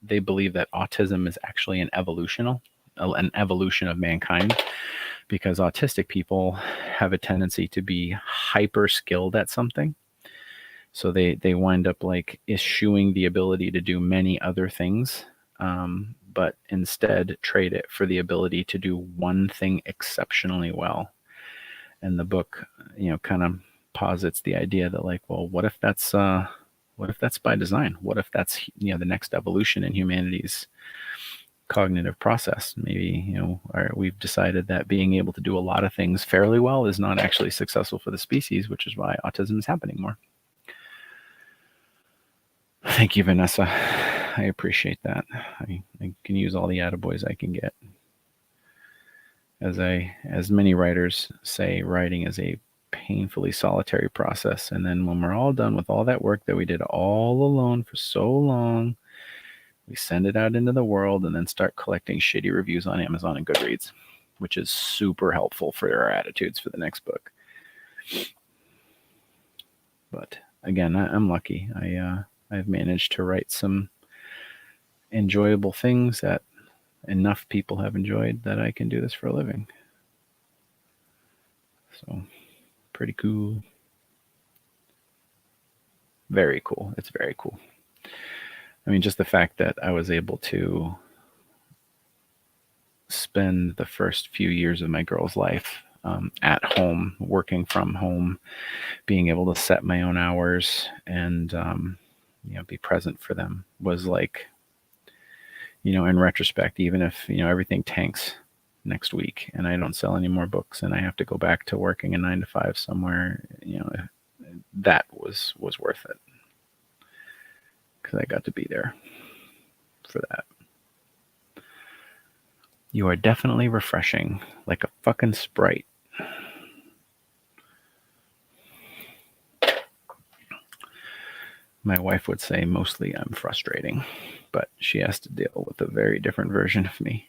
they believe that autism is actually an evolution of mankind, because autistic people have a tendency to be hyper skilled at something. So they wind up like eschewing the ability to do many other things, but instead trade it for the ability to do one thing exceptionally well. And the book, kind of posits the idea that like, well, what if that's by design? What if that's the next evolution in humanity's cognitive process? Maybe we've decided that being able to do a lot of things fairly well is not actually successful for the species, which is why autism is happening more. Thank you, Vanessa. I appreciate that. I can use all the attaboys I can get. As many writers say, writing is a painfully solitary process. And then when we're all done with all that work that we did all alone for so long, we send it out into the world and then start collecting shitty reviews on Amazon and Goodreads, which is super helpful for our attitudes for the next book. But again, I'm lucky. I've managed to write some enjoyable things that enough people have enjoyed that I can do this for a living. So pretty cool. Very cool. It's very cool. I mean, just the fact that I was able to spend the first few years of my girl's life at home, working from home, being able to set my own hours and be present for them was like, in retrospect, even if everything tanks next week and I don't sell any more books and I have to go back to working a 9 to 5 somewhere, that was worth it, because I got to be there for that. You are definitely refreshing, like a fucking Sprite. My wife would say mostly I'm frustrating, but she has to deal with a very different version of me.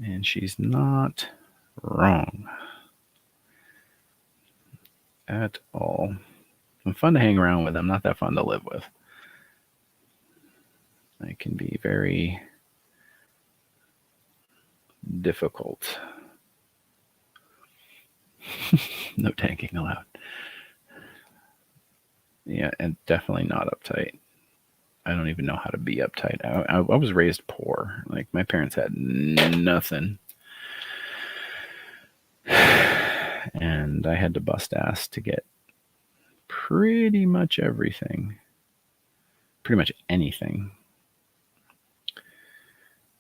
And she's not wrong at all. I'm fun to hang around with. I'm not that fun to live with. I can be very difficult. No tanking allowed. Yeah, and definitely not uptight. I don't even know how to be uptight. I was raised poor. Like my parents had nothing, and I had to bust ass to get pretty much everything, pretty much anything.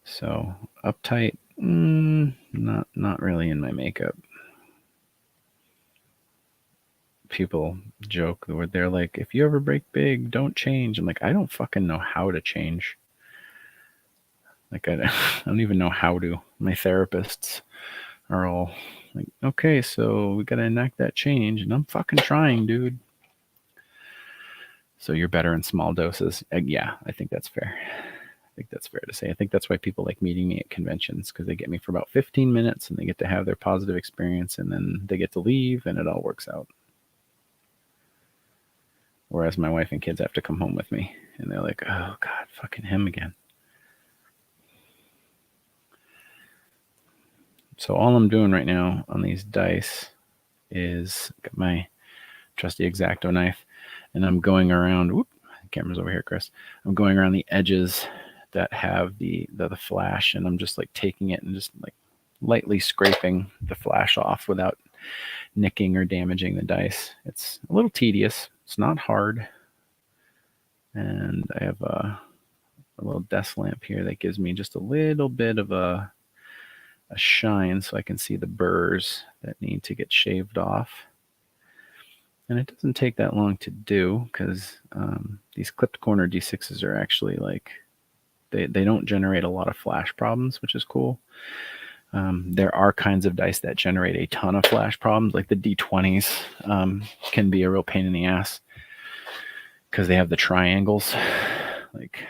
So uptight, not really in my makeup. People joke where they're like, if you ever break big, don't change. I'm like, I don't fucking know how to change. Like I don't even know how to. My therapists are all like, okay, so we gotta enact that change, and I'm fucking trying, dude. So you're better in small doses. Yeah, I think that's fair. I think that's fair to say. I think that's why people like meeting me at conventions, because they get me for about 15 minutes and they get to have their positive experience, and then they get to leave and it all works out. Whereas my wife and kids have to come home with me and they're like, oh God, fucking him again. So all I'm doing right now on these dice is got my trusty X-Acto knife, and I'm going around. Whoop, camera's over here, Chris. I'm going around the edges that have the flash, and I'm just like taking it and just like lightly scraping the flash off without nicking or damaging the dice. It's a little tedious. It's not hard, and I have a little desk lamp here that gives me just a little bit of a shine so I can see the burrs that need to get shaved off. And it doesn't take that long to do, because these clipped corner D6s are actually like, they don't generate a lot of flash problems, which is cool. There are kinds of dice that generate a ton of flash problems, like the D20s can be a real pain in the ass because they have the triangles. Like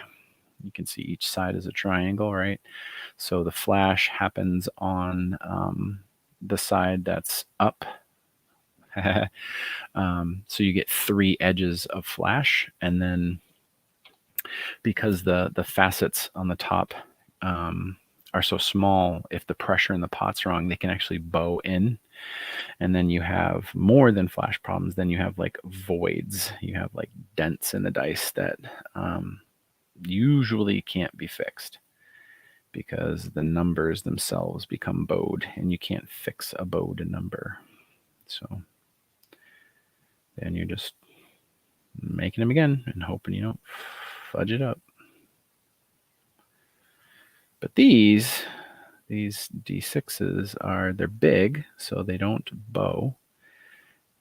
you can see each side is a triangle, right? So the flash happens on the side that's up. So you get 3 edges of flash, and then because the facets on the top are so small, if the pressure in the pot's wrong, they can actually bow in. And then you have more than flash problems. Then you have like voids. You have like dents in the dice that usually can't be fixed because the numbers themselves become bowed, and you can't fix a bowed number. So then you're just making them again and hoping you don't fudge it up. But these D6s they're big, so they don't bow,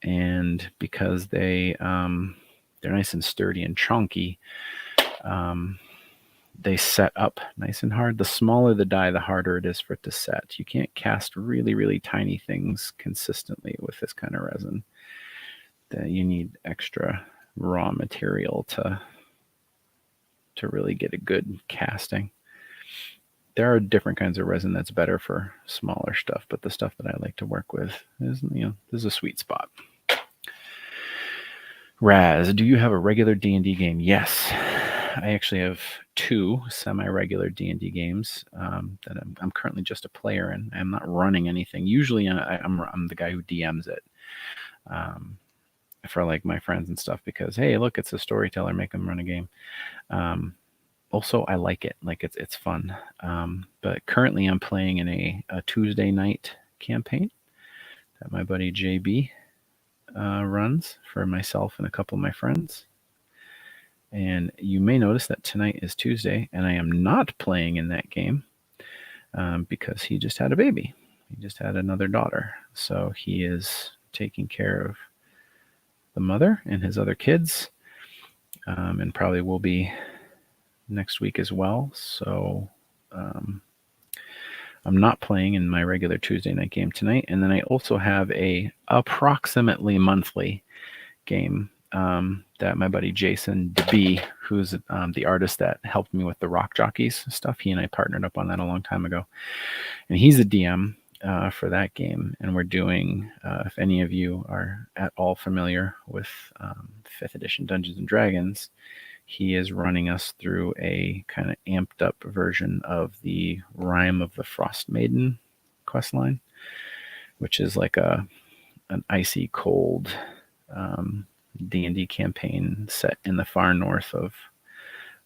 and because they're nice and sturdy and chunky, they set up nice and hard. The smaller the die, the harder it is for it to set. You can't cast really, really tiny things consistently with this kind of resin. You need extra raw material to really get a good casting. There are different kinds of resin that's better for smaller stuff, but the stuff that I like to work with is, this is a sweet spot. Raz, do you have a regular D&D game? Yes, I actually have 2 semi-regular D&D games that I'm currently just a player in. I'm not running anything. Usually, I'm the guy who DMs it for like my friends and stuff, because hey, look, it's a storyteller, make them run a game. Also, I like it. Like it's fun. But currently, I'm playing in a Tuesday night campaign that my buddy JB runs for myself and a couple of my friends. And you may notice that tonight is Tuesday, and I am not playing in that game because he just had a baby. He just had another daughter. So he is taking care of the mother and his other kids, and probably will be next week as well. So I'm not playing in my regular Tuesday night game tonight, and then I also have a approximately monthly game that my buddy Jason DeB, who's the artist that helped me with the Rock Jockeys stuff, he and I partnered up on that a long time ago, and he's a DM for that game. And we're doing, if any of you are at all familiar with 5th edition Dungeons and Dragons, he is running us through a kind of amped up version of the Rime of the Frost Maiden questline, which is like an icy cold D&D campaign set in the far north of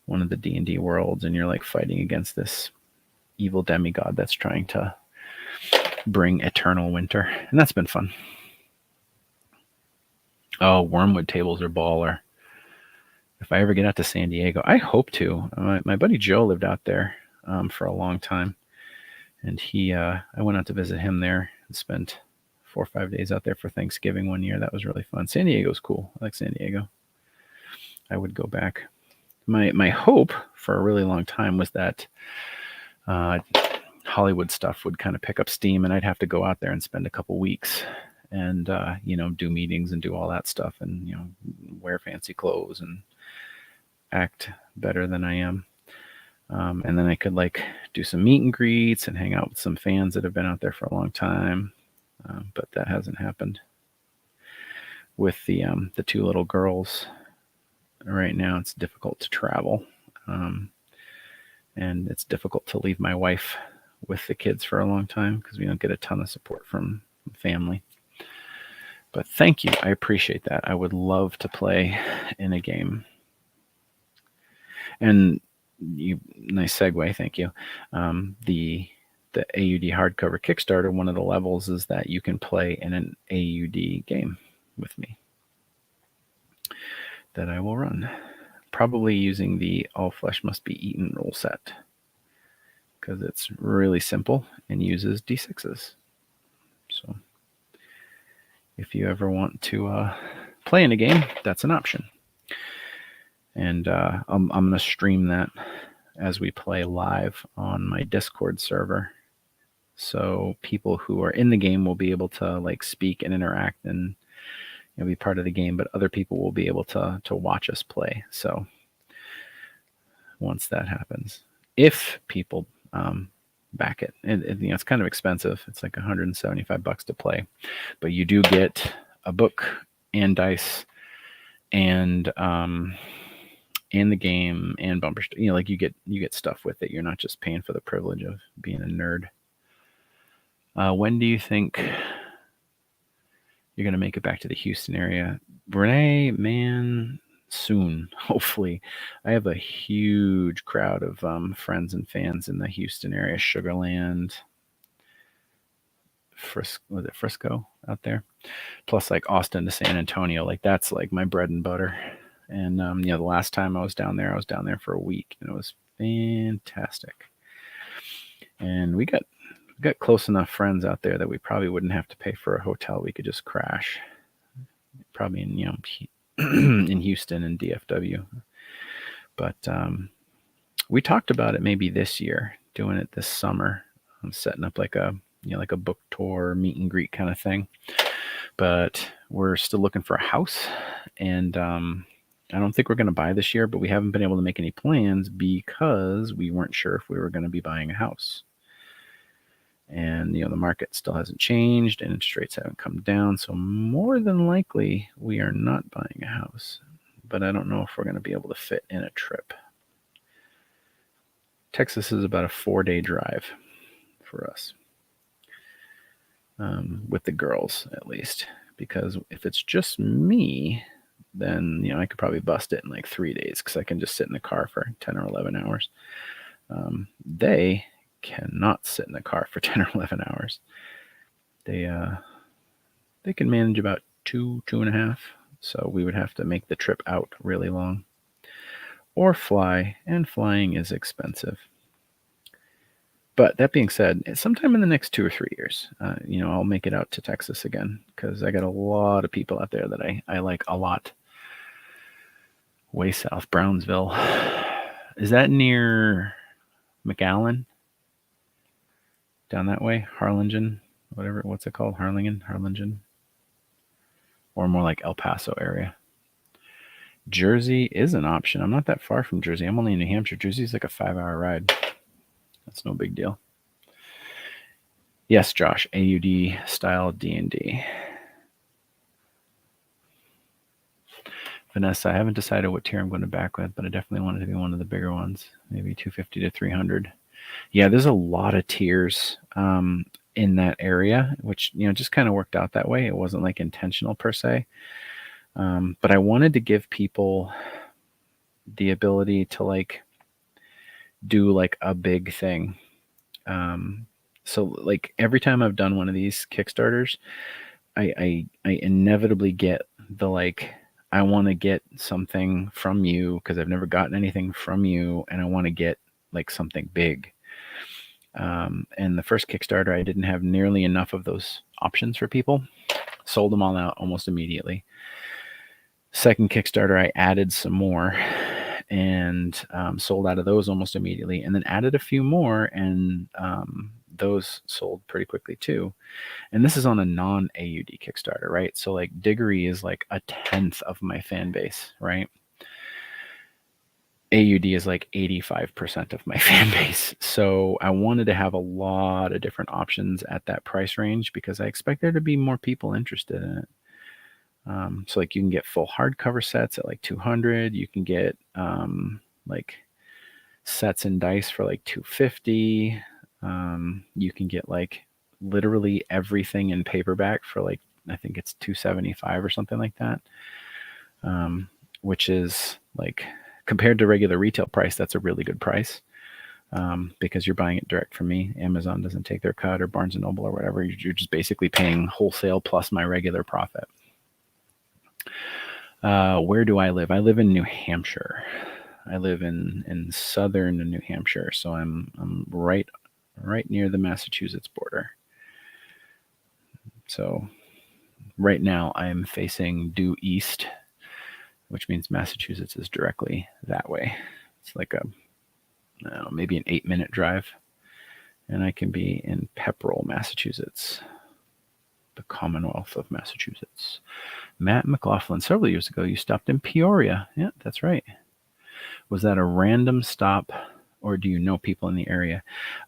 one of the D&D worlds, and you're like fighting against this evil demigod that's trying to bring eternal winter, and that's been fun. Oh, Wormwood tables are baller. If I ever get out to San Diego, I hope to. My buddy Joe lived out there for a long time, and I went out to visit him there and spent 4 or 5 days out there for Thanksgiving one year. That was really fun. San Diego's cool. I like San Diego. I would go back. My hope for a really long time was that Hollywood stuff would kind of pick up steam, and I'd have to go out there and spend a couple weeks and do meetings and do all that stuff, and wear fancy clothes and act better than I am. And then I could like do some meet and greets and hang out with some fans that have been out there for a long time. But that hasn't happened. With the 2 little girls right now, it's difficult to travel. And it's difficult to leave my wife with the kids for a long time because we don't get a ton of support from family. But thank you. I appreciate that. I would love to play in a game. And nice segue, thank you. The AUD hardcover Kickstarter, one of the levels is that you can play in an AUD game with me that I will run. Probably using the All Flesh Must Be Eaten rule set because it's really simple and uses D6s. So if you ever want to play in a game, that's an option. And I'm going to stream that as we play live on my Discord server. So people who are in the game will be able to like speak and interact and be part of the game, but other people will be able to watch us play. So once that happens, if people back it, it's kind of expensive. It's like $175 to play, but you do get a book and dice and the game and bumper like you get stuff with it. You're not just paying for the privilege of being a nerd. When do you think you're going to make it back to the Houston area? Renee, man, soon, hopefully. I have a huge crowd of friends and fans in the Houston area, Sugarland, Frisco out there, plus like Austin to San Antonio. Like that's like my bread and butter. And the last time I was down there for a week, and it was fantastic. And we got close enough friends out there that we probably wouldn't have to pay for a hotel. We could just crash, probably in in Houston and DFW. But we talked about it maybe this year, doing it this summer. I'm setting up like a book tour, meet and greet kind of thing. But we're still looking for a house, and I don't think we're going to buy this year, but we haven't been able to make any plans because we weren't sure if we were going to be buying a house. And, the market still hasn't changed and interest rates haven't come down. So more than likely we are not buying a house, but I don't know if we're going to be able to fit in a trip. Texas is about a 4-day drive for us, with the girls at least, because if it's just me, then I could probably bust it in like 3 days because I can just sit in the car for 10 or 11 hours. They cannot sit in the car for 10 or 11 hours. They can manage about 2.5. So we would have to make the trip out really long or fly, and flying is expensive. But that being said, sometime in the next 2 or 3 years, I'll make it out to Texas again because I got a lot of people out there that I like a lot. Way south, Brownsville. Is that near McAllen? down that way, Harlingen, what's it called? Harlingen, or more like El Paso area. Jersey is an option. I'm not that far from Jersey. I'm only in New Hampshire. Jersey's like a 5-hour ride. That's no big deal. Yes, Josh, AUD style D&D. Vanessa, I haven't decided what tier I'm going to back with, but I definitely want it to be one of the bigger ones, maybe 250 to 300. Yeah, there's a lot of tiers in that area, which just kind of worked out that way. It wasn't like intentional per se, but I wanted to give people the ability to like do like a big thing. So like every time I've done one of these Kickstarters, I inevitably get the like, I want to get something from you because I've never gotten anything from you, and I want to get like something big. And the first Kickstarter, I didn't have nearly enough of those options for people. Sold them all out almost immediately. Second Kickstarter, I added some more and sold out of those almost immediately, and then added a few more, and those sold pretty quickly too. And this is on a non-AUD Kickstarter, right? So like Diggory is like 1/10 of my fan base, right? AUD is like 85% of my fan base. So I wanted to have a lot of different options at that price range because I expect there to be more people interested in it. So like you can get full hardcover sets at like 200. You can get like sets and dice for like 250. You can get like literally everything in paperback for like, I think it's 275 or something like that. Which is like, compared to regular retail price, that's a really good price. Because you're buying it direct from me. Amazon doesn't take their cut, or Barnes & Noble or whatever. You're just basically paying wholesale plus my regular profit. Where do I live? I live in New Hampshire. I live in southern New Hampshire, so I'm right near the Massachusetts border. So right now I'm facing due east, which means Massachusetts is directly that way. It's like maybe an 8-minute drive, and I can be in Pepperell, Massachusetts, the Commonwealth of Massachusetts. Matt McLaughlin, several years ago, you stopped in Peoria. Yeah, that's right. Was that a random stop, or do you know people in the area?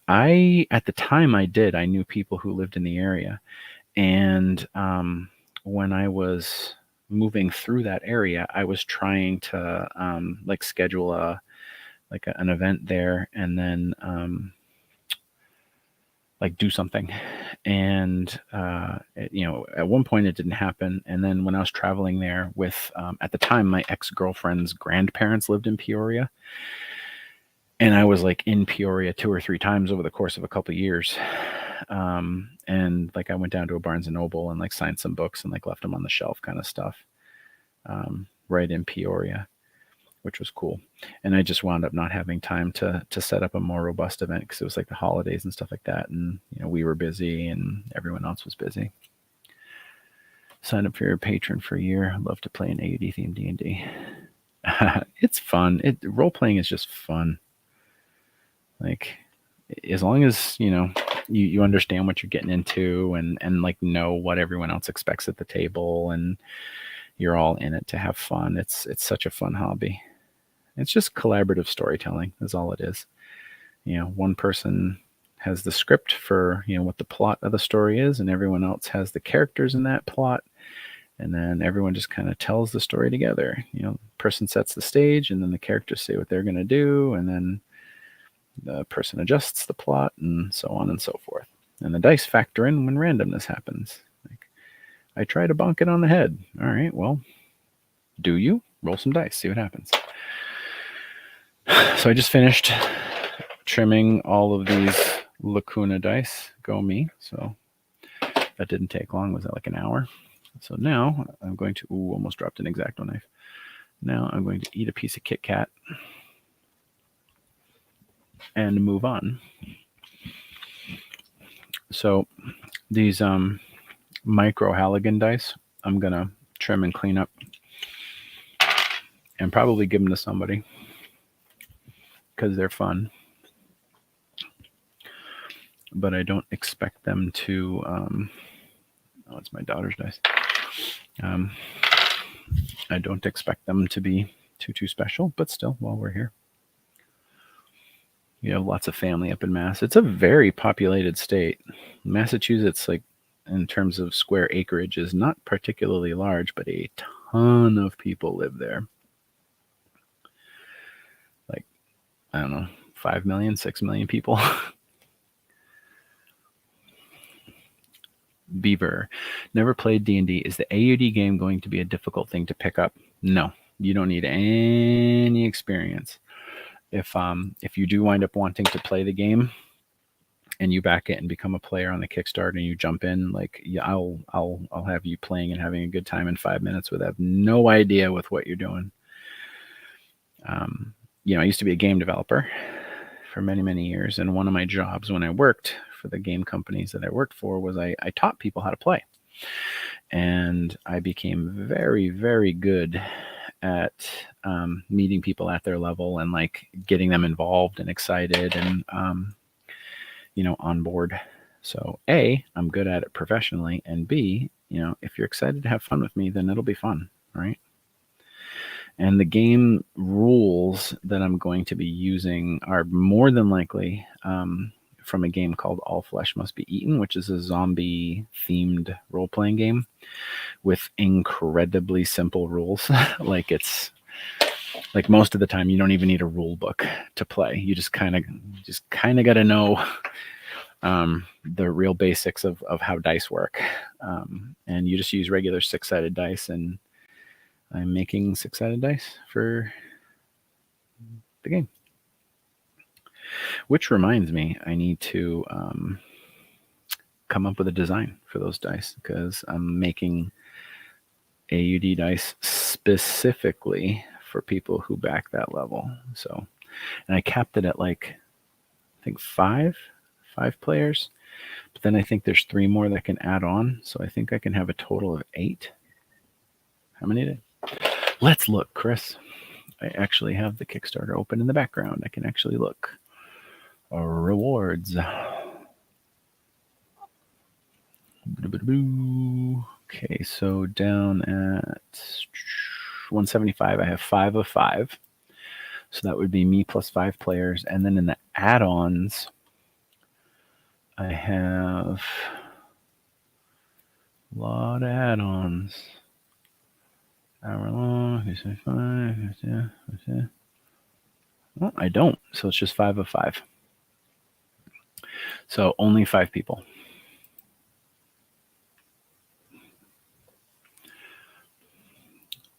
At the time I did, I knew people who lived in the area. And when I was moving through that area, I was trying to like schedule an event there, and then like do something. And at one point it didn't happen. And then when I was traveling there with at the time my ex-girlfriend's grandparents lived in Peoria, and I was like in Peoria 2 or 3 times over the course of a couple of years. And like I went down to a Barnes & Noble and like signed some books and like left them on the shelf kind of stuff, right in Peoria, which was cool. And I just wound up not having time to set up a more robust event because it was like the holidays and stuff like that. And, we were busy and everyone else was busy. Sign up for your patron for a year. I'd love to play an AUD themed D&D. It's fun. Role-playing is just fun. Like, as long as, you understand what you're getting into and like know what everyone else expects at the table, and you're all in it to have fun. It's such a fun hobby. It's just collaborative storytelling is all it is. One person has the script for, what the plot of the story is, and everyone else has the characters in that plot. And then everyone just kind of tells the story together. Person sets the stage, and then the characters say what they're going to do, and then the person adjusts the plot, and so on and so forth. And the dice factor in when randomness happens. Like, I try to bonk it on the head. All right, well, do you? Roll some dice, see what happens. So I just finished trimming all of these Lacuna dice. Go me. So that didn't take long. Was that like an hour? So now I'm going to, almost dropped an X-Acto knife. Now I'm going to eat a piece of Kit Kat and move on. So these micro Halligan dice, I'm going to trim and clean up and probably give them to somebody because they're fun. but I don't expect them to. Oh, it's my daughter's dice. I don't expect them to be too special, but still, while we're here, you have lots of family up in Mass. It's a very populated state. Massachusetts, like in terms of square acreage, is not particularly large, but a ton of people live there. Like, I don't know, 5 million, 6 million people. Beaver, never played D&D. Is the AUD game going to be a difficult thing to pick up? No, you don't need any experience. If you do wind up wanting to play the game and you back it and become a player on the Kickstarter and you jump in, like, yeah, I'll have you playing and having a good time in 5 minutes with have no idea with what you're doing. I used to be a game developer for many years, and one of my jobs when I worked for the game companies that I worked for was I taught people how to play, and I became very good at meeting people at their level and like getting them involved and excited and on board. So A, I'm good at it professionally, and B, if you're excited to have fun with me, then it'll be fun, right? And the game rules that I'm going to be using are more than likely from a game called All Flesh Must Be Eaten, which is a zombie-themed role-playing game with incredibly simple rules. Like most of the time, you don't even need a rule book to play. You just kind of got to know the real basics of how dice work, and you just use regular 6-sided dice, and I'm making 6-sided dice for the game. Which reminds me, I need to come up with a design for those dice, because I'm making AUD dice specifically for people who back that level. So, and I capped it at I think five players, but then I think there's 3 more that can add on. So I think I can have a total of 8. How many did? Let's look, Chris. I actually have the Kickstarter open in the background. I can actually look. Rewards. Okay, so down at 175, I have 5 of 5. So that would be me plus 5 players. And then in the add-ons, I have a lot of add-ons. Hour long, 5, yeah. Well, I don't, so it's just 5 of 5. So only 5 people.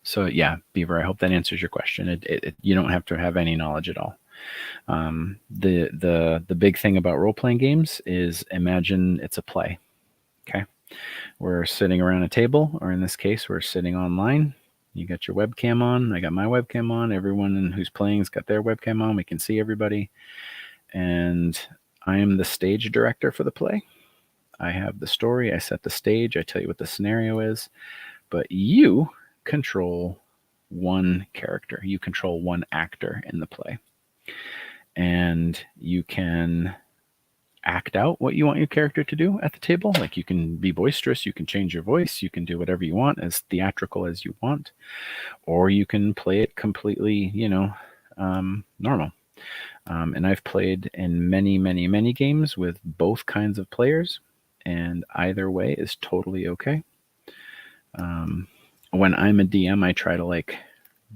So yeah, Beaver, I hope that answers your question. You don't have to have any knowledge at all. The big thing about role-playing games is imagine it's a play. Okay, we're sitting around a table, or in this case, we're sitting online. You got your webcam on. I got my webcam on. Everyone who's playing has got their webcam on. We can see everybody. And I am the stage director for the play. I have the story. I set the stage. I tell you what the scenario is. But you control one character. You control one actor in the play. And you can act out what you want your character to do at the table. Like, you can be boisterous, you can change your voice, you can do whatever you want, as theatrical as you want, or you can play it completely, normal. And I've played in many games with both kinds of players, and either way is totally okay. When I'm a DM, I try to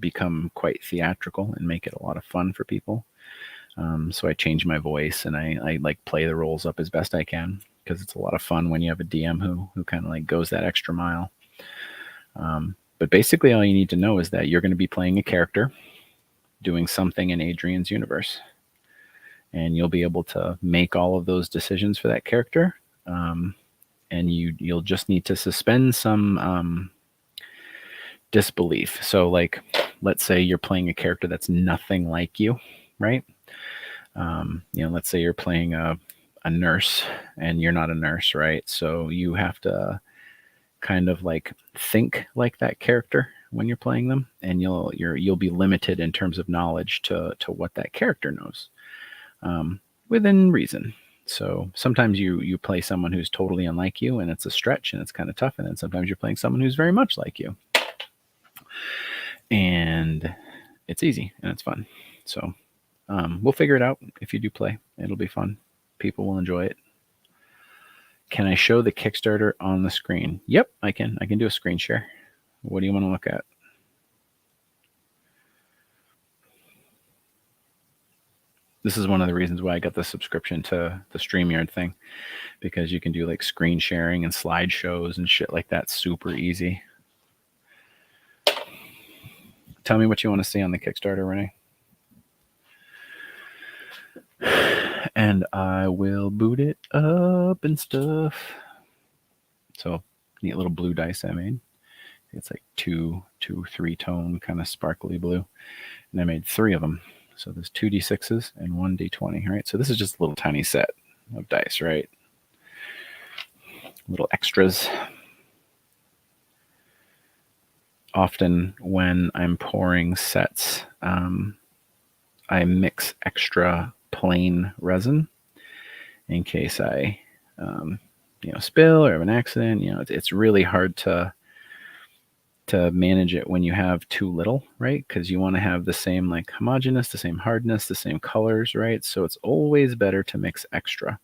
become quite theatrical and make it a lot of fun for people. So I change my voice, and I play the roles up as best I can, because it's a lot of fun when you have a DM who kind of goes that extra mile. But basically all you need to know is that you're going to be playing a character doing something in Adrian's universe, and you'll be able to make all of those decisions for that character. And you'll just need to suspend some disbelief. So let's say you're playing a character that's nothing like you, right? Let's say you're playing a nurse and you're not a nurse, right? So you have to kind of think like that character when you're playing them, and you'll be limited in terms of knowledge to what that character knows, within reason. So sometimes you play someone who's totally unlike you, and it's a stretch, and it's kind of tough. And then sometimes you're playing someone who's very much like you, and it's easy and it's fun. So we'll figure it out. If you do play, it'll be fun. People will enjoy it. Can I show the Kickstarter on the screen? Yep, I can. I can do a screen share. What do you want to look at? This is one of the reasons why I got the subscription to the StreamYard thing, because you can do like screen sharing and slideshows and shit like that super easy. Tell me what you want to see on the Kickstarter, Renee. And I will boot it up and stuff. So neat little blue dice I made. It's like two, 3-tone kind of sparkly blue. And I made 3 of them. So there's 2 D6s and 1 D20, right? So this is just a little tiny set of dice, right? Little extras. Often when I'm pouring sets, I mix extra plain resin in case I, spill or have an accident. It's really hard to manage it when you have too little, right? Because you want to have the same like homogeneous, the same hardness, the same colors, right? So it's always better to mix extra.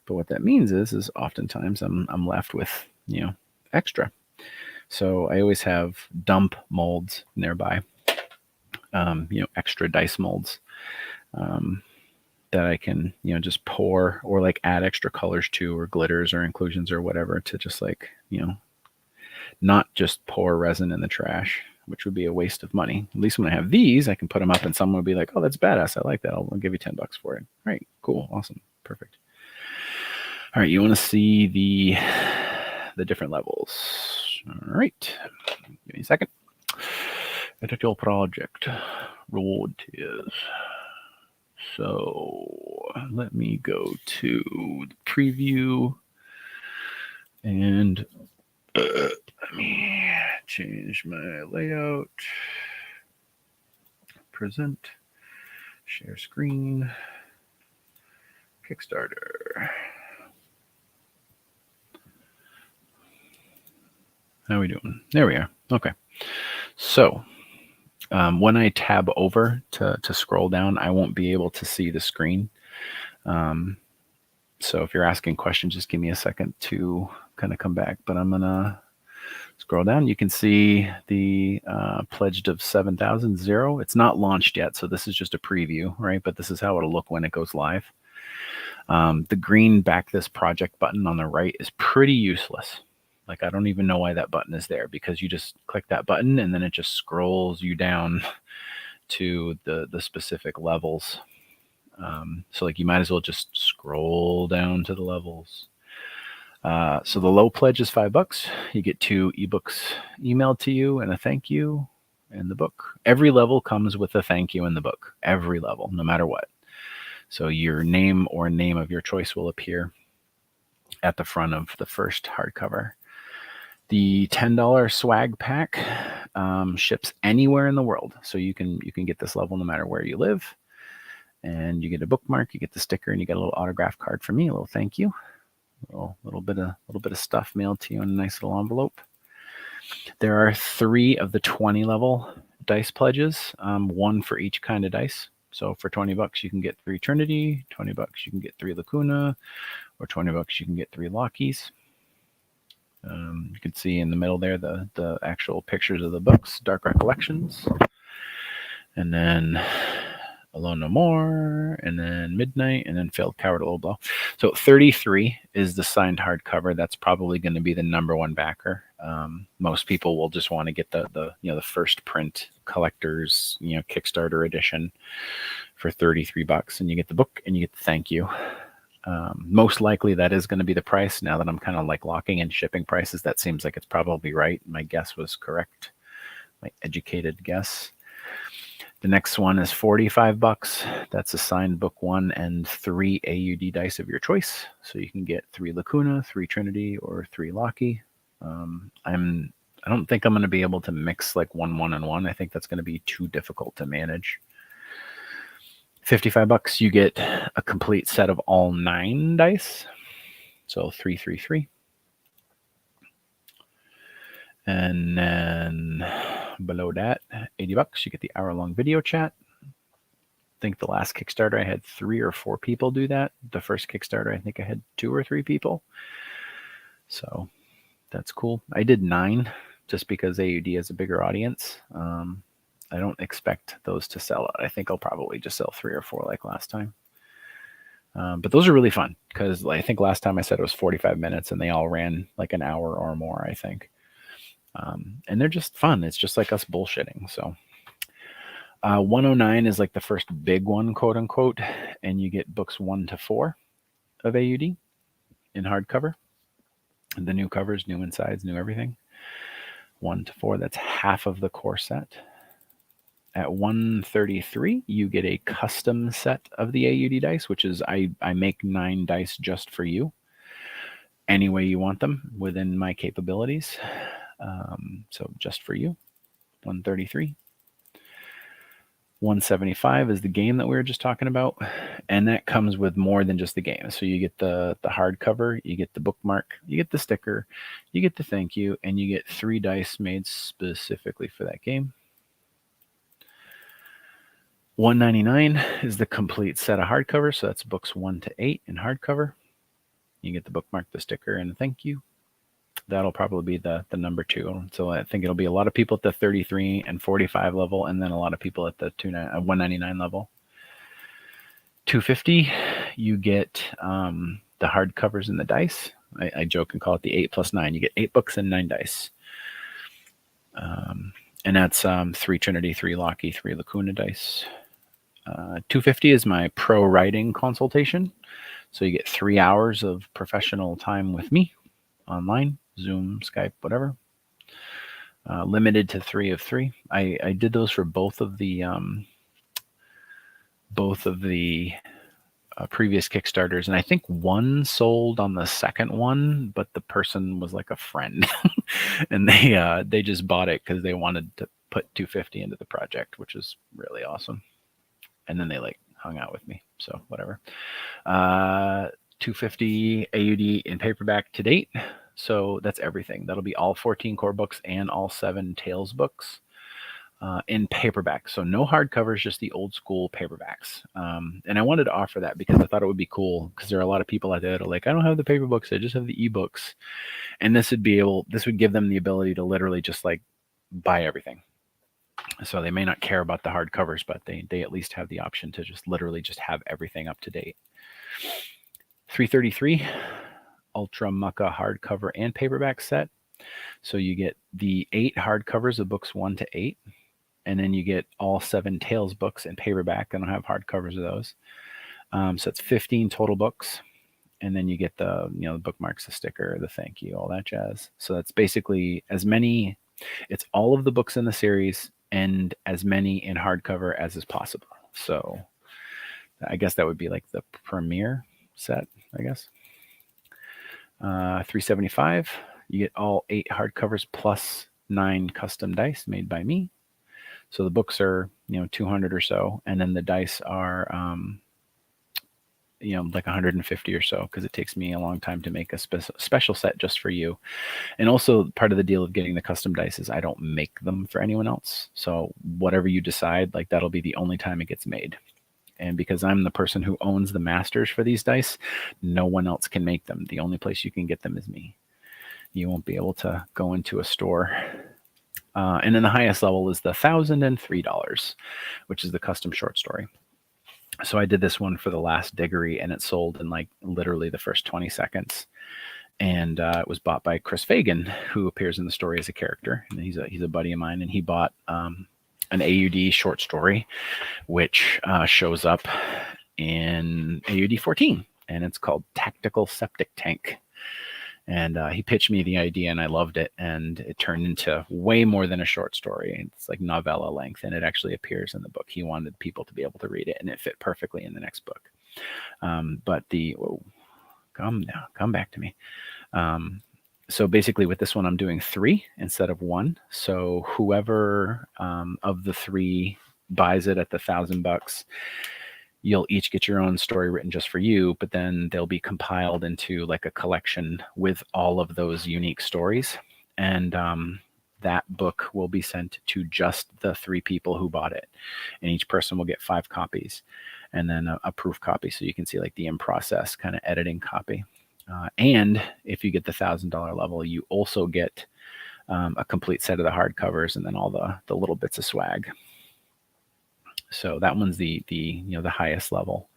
But what that means is oftentimes I'm left with, extra. So I always have dump molds nearby, extra dice molds that I can, just pour or like add extra colors to, or glitters or inclusions or whatever, to just like, not just pour resin in the trash, which would be a waste of money. At least when I have these, I can put them up and someone will be like, oh, that's badass. I like that. I'll give you $10 for it. All right, cool. Awesome. Perfect. All right. You want to see the different levels. All right. Give me a second. Edit your project. Reward tiers. So let me go to the preview and let me change my layout. Present. Share screen. Kickstarter. How are we doing? There we are. Okay. So when I tab over to scroll down, I won't be able to see the screen. So if you're asking questions, just give me a second to kind of come back. But I'm going to scroll down. You can see the pledged of 7,000. It's not launched yet, so this is just a preview, right? But this is how it'll look when it goes live. The green back this project button on the right is pretty useless. Like, I don't even know why that button is there, because you just click that button and then it just scrolls you down to the specific levels. So like, you might as well just scroll down to the levels. So the low pledge is $5. You get 2 ebooks emailed to you and a thank you and the book. Every level comes with a thank you in the book. Every level, no matter what. So your name or name of your choice will appear at the front of the first hardcover. The $10 swag pack ships anywhere in the world, so you can get this level no matter where you live. And you get a bookmark, you get the sticker, and you get a little autograph card from me, a little thank you, a little bit of stuff mailed to you in a nice little envelope. There are 3 of the 20 level dice pledges, 1 for each kind of dice. So for $20, you can get 3 Trinity. $20, you can get 3 Lacuna, or $20, you can get 3 Lockies. You can see in the middle there the actual pictures of the books, Dark Recollections, and then Alone No More, and then Midnight, and then Failed Coward, Low Blow. So 33 is the signed hardcover. That's probably going to be the #1 backer. Most people will just want to get the first print collector's Kickstarter edition for $33, and you get the book and you get the thank you. Most likely that is going to be the price. Now that I'm kind of like locking in shipping prices, that seems like it's probably right. My guess was correct. My educated guess. The next one is $45. That's a signed book 1 and 3 AUD dice of your choice. So you can get 3 Lacuna, 3 Trinity, or 3 Locky. I don't think I'm going to be able to mix like 1, 1, and 1. I think that's going to be too difficult to manage. $55, you get a complete set of all 9 dice. So 333. And then below that, $80, you get the hour-long video chat. I think the last Kickstarter I had 3 or 4 people do that. The first Kickstarter, I think I had 2 or 3 people. So that's cool. I did 9 just because AUD has a bigger audience. I don't expect those to sell out. I think I'll probably just sell 3 or 4 like last time. But those are really fun because I think last time I said it was 45 minutes and they all ran like an hour or more, I think. And they're just fun. It's just like us bullshitting. So 109 is like the first big one, quote unquote, and you get books 1 to 4 of AUD in hardcover. And the new covers, new insides, new everything. 1 to 4, that's half of the core set. At 133, you get a custom set of the AUD dice, which is I make 9 dice just for you, any way you want them within my capabilities. So just for you, 133. 175 is the game that we were just talking about, and that comes with more than just the game. So you get the hardcover, you get the bookmark, you get the sticker, you get the thank you, and you get 3 dice made specifically for that game. 199 is the complete set of hardcover, so that's books 1 to 8 in hardcover. You get the bookmark, the sticker, and the thank you. That'll probably be the number 2. So I think it'll be a lot of people at the 33 and 45 level, and then a lot of people at the 199 level. 250, you get the hardcovers and the dice. I joke and call it the 8 plus 9. You get 8 books and 9 dice. And that's 3 Trinity, 3 Locky, 3 Lacuna dice. 250 is my pro writing consultation. So you get 3 hours of professional time with me online, Zoom, Skype, whatever. Limited to 3 of 3. I did those for both of the previous Kickstarters, and I think one sold on the second one, but the person was like a friend, and they just bought it because they wanted to put 250 into the project, which is really awesome. And then they like hung out with me, so whatever. 250 AUD in paperback to date. So that's everything. That'll be all 14 core books and all 7 Tales books in paperback. So no hardcovers, just the old school paperbacks. And I wanted to offer that because I thought it would be cool, because there are a lot of people out there that are like, I don't have the paper books, I just have the ebooks. And this would give them the ability to literally just like buy everything. So they may not care about the hardcovers, but they at least have the option to just literally just have everything up to date. 333 Ultra Mucka hardcover and paperback set. So you get the 8 hardcovers of books 1 to 8, and then you get all 7 Tales books in paperback. I don't have hardcovers of those. So it's 15 total books, and then you get the bookmarks, the sticker, the thank you, all that jazz. So that's basically it's all of the books in the series and as many in hardcover as is possible. So I guess that would be like the premiere set, I guess. 375, you get all 8 hardcovers plus 9 custom dice made by me. So the books are 200 or so, and then the dice are like 150 or so, because it takes me a long time to make a special set just for you. And also part of the deal of getting the custom dice is I don't make them for anyone else. So whatever you decide, like that'll be the only time it gets made. And because I'm the person who owns the masters for these dice, no one else can make them. The only place you can get them is me. You won't be able to go into a store. And then the highest level is the $1,003, which is the custom short story. So I did this one for the last Diggory, and it sold in like literally the first 20 seconds. And it was bought by Chris Fagan, who appears in the story as a character. And he's a buddy of mine, and he bought an AUD short story, which shows up in AUD 14, and it's called Tactical Septic Tank. And he pitched me the idea, and I loved it, and it turned into way more than a short story. It's like novella length, and it actually appears in the book. He wanted people to be able to read it, and it fit perfectly in the next book. Come back to me. So basically with this one, I'm doing 3 instead of 1. So whoever of the 3 buys it at the $1,000, you'll each get your own story written just for you, but then they'll be compiled into like a collection with all of those unique stories. And that book will be sent to just the 3 people who bought it. And each person will get 5 copies and then a proof copy. So you can see like the in process kind of editing copy. And if you get the $1,000 level, you also get a complete set of the hardcovers and then all the little bits of swag. So that one's the highest level.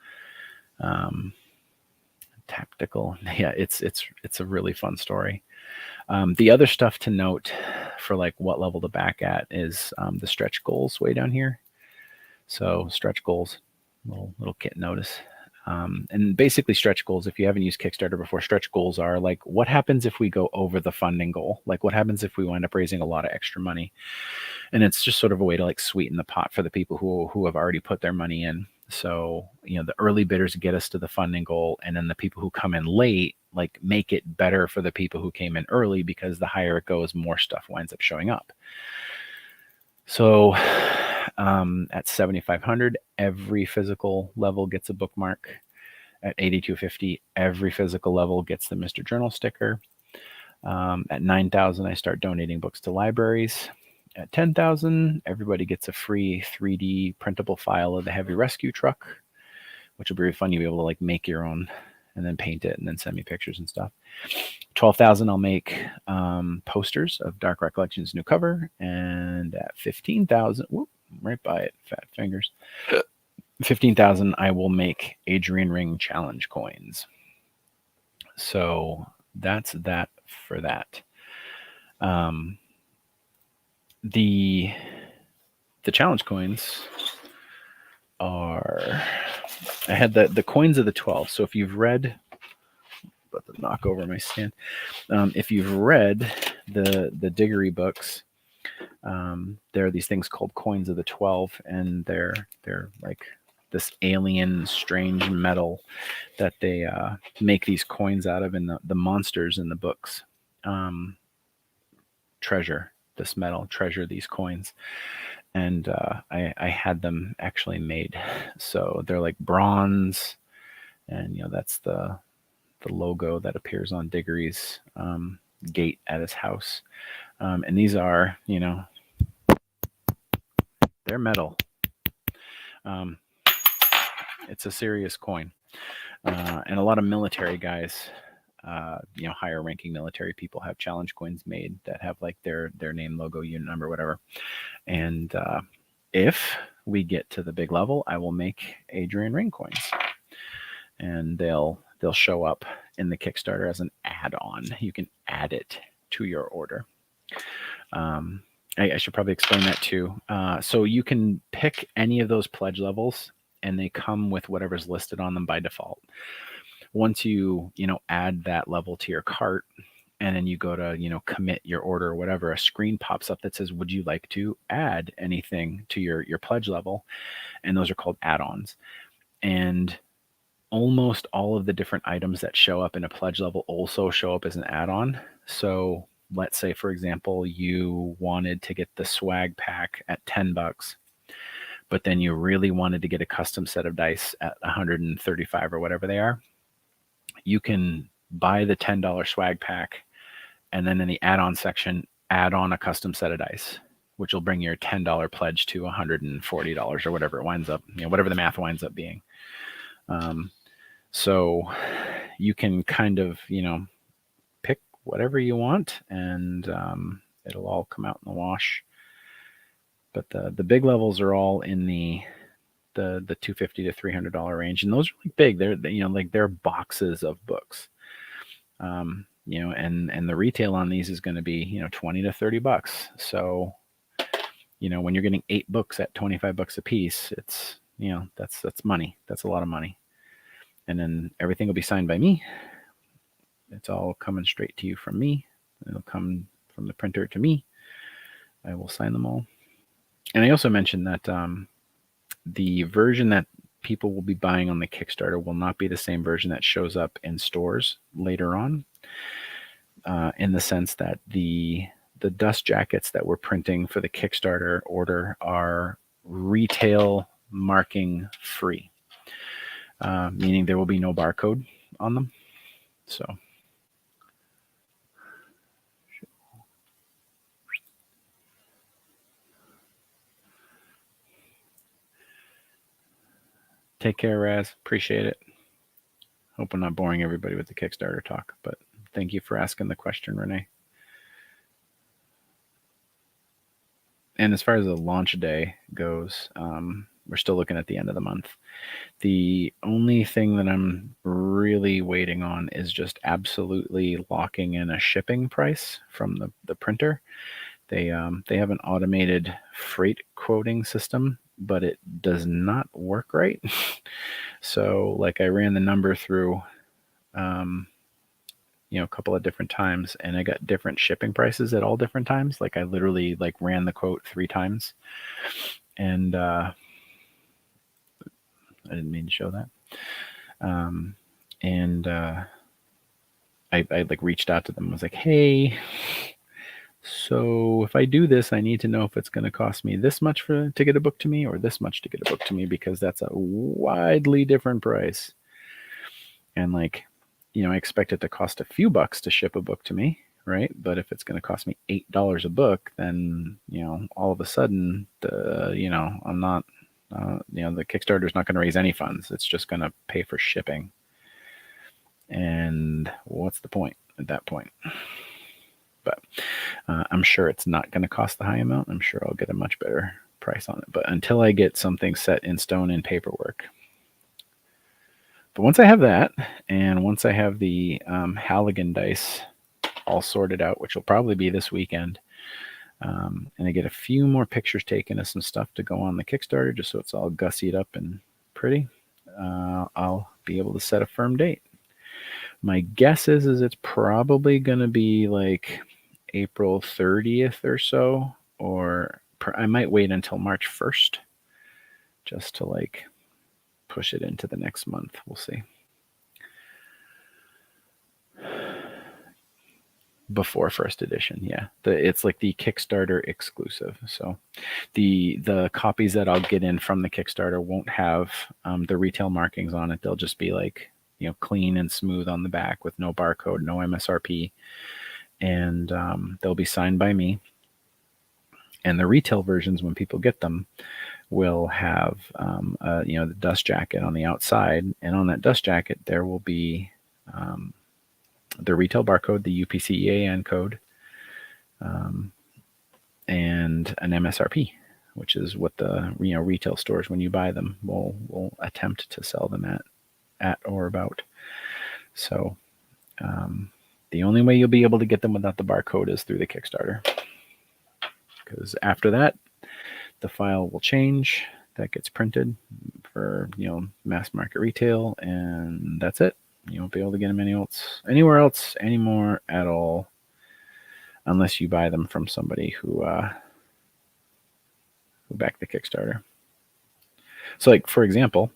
Tactical. Yeah, it's a really fun story. The other stuff to note for like what level to back at is the stretch goals way down here. So stretch goals, little kit notice. And basically stretch goals, if you haven't used Kickstarter before, stretch goals are like, what happens if we go over the funding goal? Like what happens if we wind up raising a lot of extra money? And it's just sort of a way to like sweeten the pot for the people who have already put their money in. So, the early bidders get us to the funding goal, and then the people who come in late, like make it better for the people who came in early, because the higher it goes, more stuff winds up showing up. So at 7,500, every physical level gets a bookmark. At 8,250, every physical level gets the Mr. Journal sticker. At 9,000, I start donating books to libraries. At 10,000, everybody gets a free 3D printable file of the heavy rescue truck, which will be really fun. You'll be able to like make your own and then paint it and then send me pictures and stuff. 12,000, I'll make posters of Dark Recollections new cover. And at 15,000, whoop, right by it, fat fingers. 15,000, I will make Adrian Ring challenge coins. So that's that for that. The challenge coins are, I had the coins of the 12. So if you've read, about to knock over my stand. If you've read the Diggory books, there are these things called coins of the 12, and they're like this alien strange metal that they make these coins out of, and the monsters in the books treasure this metal, treasure these coins. And I had them actually made. So they're like bronze, and that's the logo that appears on Diggory's gate at his house. And these are, they're metal. It's a serious coin. And a lot of military guys, higher ranking military people have challenge coins made that have like their name, logo, unit number, whatever. And if we get to the big level, I will make Adrian Ring coins, and they'll show up in the Kickstarter as an add-on. You can add it to your order. I should probably explain that too. So you can pick any of those pledge levels, and they come with whatever's listed on them by default. Once you add that level to your cart, and then you go to commit your order or whatever, a screen pops up that says, would you like to add anything to your pledge level? And those are called add-ons. And almost all of the different items that show up in a pledge level also show up as an add-on. So let's say, for example, you wanted to get the swag pack at $10, but then you really wanted to get a custom set of dice at $135 or whatever they are. You can buy the $10 swag pack, and then in the add-on section, add on a custom set of dice, which will bring your $10 pledge to $140 or whatever it winds up, whatever the math winds up being. So you can kind of, pick whatever you want, and it'll all come out in the wash. But the big levels are all in the $250 to $300 range, and those are like big. They're they're boxes of books. And the retail on these is going to be $20 to $30. So when you're getting 8 books at $25 a piece, it's that's money. That's a lot of money. And then everything will be signed by me. It's all coming straight to you from me. It'll come from the printer to me. I will sign them all. And I also mentioned that the version that people will be buying on the Kickstarter will not be the same version that shows up in stores later on, in the sense that the dust jackets that we're printing for the Kickstarter order are retail marking free. meaning there will be no barcode on them. So take care, Raz. Appreciate it. Hope I'm not boring everybody with the Kickstarter talk, but thank you for asking the question, Renee. And as far as the launch day goes, we're still looking at the end of the month. The only thing that I'm really waiting on is just absolutely locking in a shipping price from the printer. They have an automated freight quoting system, but it does not work right. So like I ran the number through a couple of different times, and I got different shipping prices at all different times. Like I literally like ran the quote 3 times, and I didn't mean to show that. And I like reached out to them. I was like, hey, so if I do this, I need to know if it's going to cost me this much to get a book to me or this much to get a book to me, because that's a widely different price. And like, I expect it to cost a few bucks to ship a book to me, right? But if it's going to cost me $8 a book, then all of a sudden I'm not the Kickstarter's not going to raise any funds. It's just going to pay for shipping. And what's the point at that point? But I'm sure it's not going to cost the high amount. I'm sure I'll get a much better price on it. But until I get something set in stone in paperwork. But once I have that, and once I have the Halligan dice all sorted out, which will probably be this weekend, and I get a few more pictures taken of some stuff to go on the Kickstarter, just so it's all gussied up and pretty, I'll be able to set a firm date. My guess is it's probably going to be like April 30th or so, or I might wait until March 1st just to like push it into the next month. We'll see. Before first edition, yeah. It's like the Kickstarter exclusive. So the copies that I'll get in from the Kickstarter won't have the retail markings on it. They'll just be like, clean and smooth on the back with no barcode, no MSRP. And they'll be signed by me. And the retail versions, when people get them, will have the dust jacket on the outside, and on that dust jacket there will be the retail barcode, the UPC-EAN code, and an MSRP, which is what the retail stores, when you buy them, will attempt to sell them at or about. So the only way you'll be able to get them without the barcode is through the Kickstarter, because after that the file will change. That gets printed for mass market retail, and that's it. You won't be able to get them anywhere else anymore at all, unless you buy them from somebody who backed the Kickstarter. So, like for example,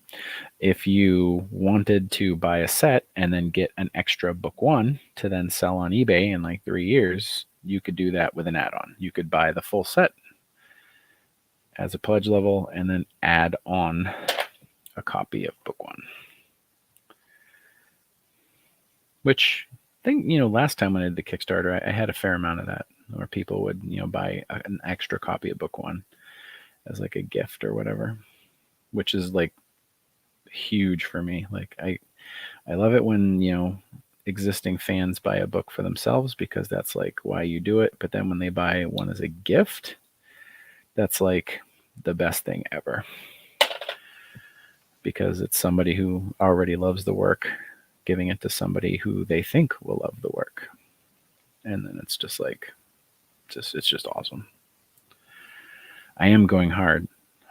if you wanted to buy a set and then get an extra book 1 to then sell on eBay in like 3 years, you could do that with an add-on. You could buy the full set as a pledge level and then add on a copy of book 1. Which I think, last time when I did the Kickstarter, I had a fair amount of that, where people would, buy an extra copy of book 1 as like a gift or whatever, which is like huge for me. Like I love it when, existing fans buy a book for themselves, because that's like why you do it. But then when they buy one as a gift, that's like the best thing ever, because it's somebody who already loves the work giving it to somebody who they think will love the work. And then it's just like, it's just awesome. I am going hard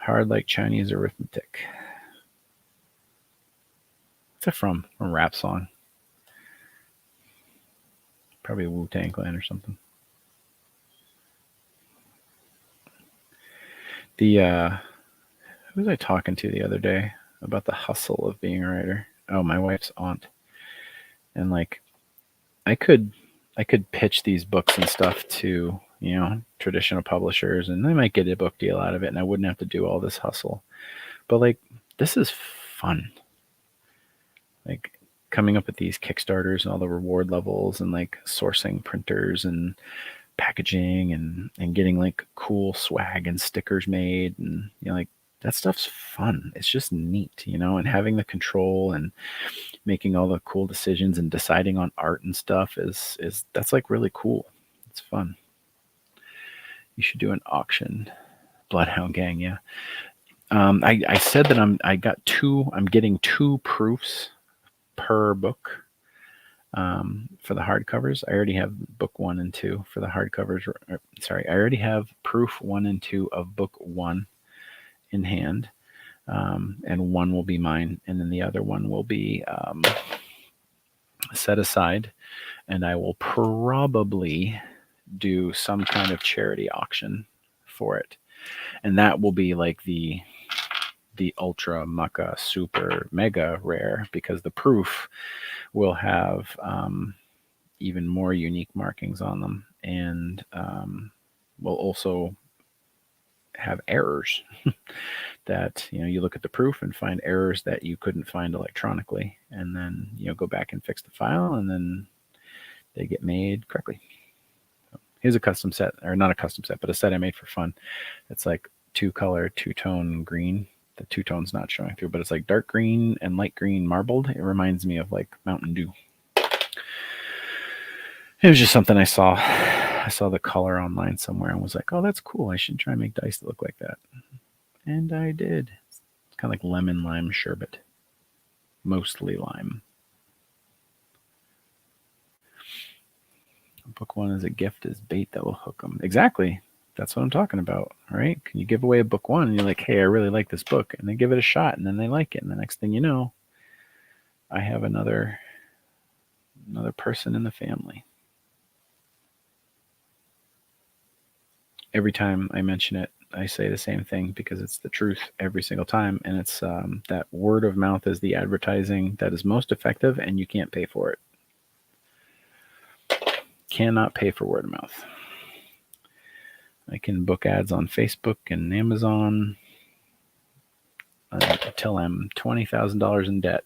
like Chinese arithmetic. What's it from? A rap song. Probably a Wu-Tang Clan or something. Who was I talking to the other day about the hustle of being a writer? Oh, my wife's aunt. And like, I could pitch these books and stuff to, traditional publishers, and they might get a book deal out of it, and I wouldn't have to do all this hustle. But like, this is fun. like coming up with these Kickstarters and all the reward levels and like sourcing printers and packaging and getting like cool swag and stickers made, and like that stuff's fun. It's just neat, and having the control and making all the cool decisions and deciding on art and stuff is that's like really cool. It's fun. You should do an auction. Bloodhound Gang, yeah. I said that I'm getting 2 proofs per book for the hardcovers. I already have book 1 and 2 for the hardcovers. Sorry, I already have proof 1 and 2 of book 1 in hand, and one will be mine, and then the other one will be set aside, and I will probably do some kind of charity auction for it, and that will be like the ultra mucka super mega rare, because the proof will have even more unique markings on them, and will also have errors that you look at the proof and find errors that you couldn't find electronically, and then go back and fix the file, and then they get made correctly. So here's a custom set, or not a custom set, but a set I made for fun. It's like 2-color 2-tone green. The 2-tone's not showing through, but it's like dark green and light green marbled. It reminds me of like Mountain Dew. It was just something I saw. I saw the color online somewhere and was like, oh, that's cool. I should try and make dice that look like that. And I did. It's kind of like lemon lime sherbet. Mostly lime. Book 1 is a gift, is bait that will hook them. Exactly. That's what I'm talking about, right? Can you give away a book 1 and you're like, hey, I really like this book, and they give it a shot, and then they like it, and the next thing you know, I have another person in the family. Every time I mention it, I say the same thing because it's the truth every single time, and it's that word of mouth is the advertising that is most effective, and you can't pay for it. Cannot pay for word of mouth. I can book ads on Facebook and Amazon until I'm $20,000 in debt,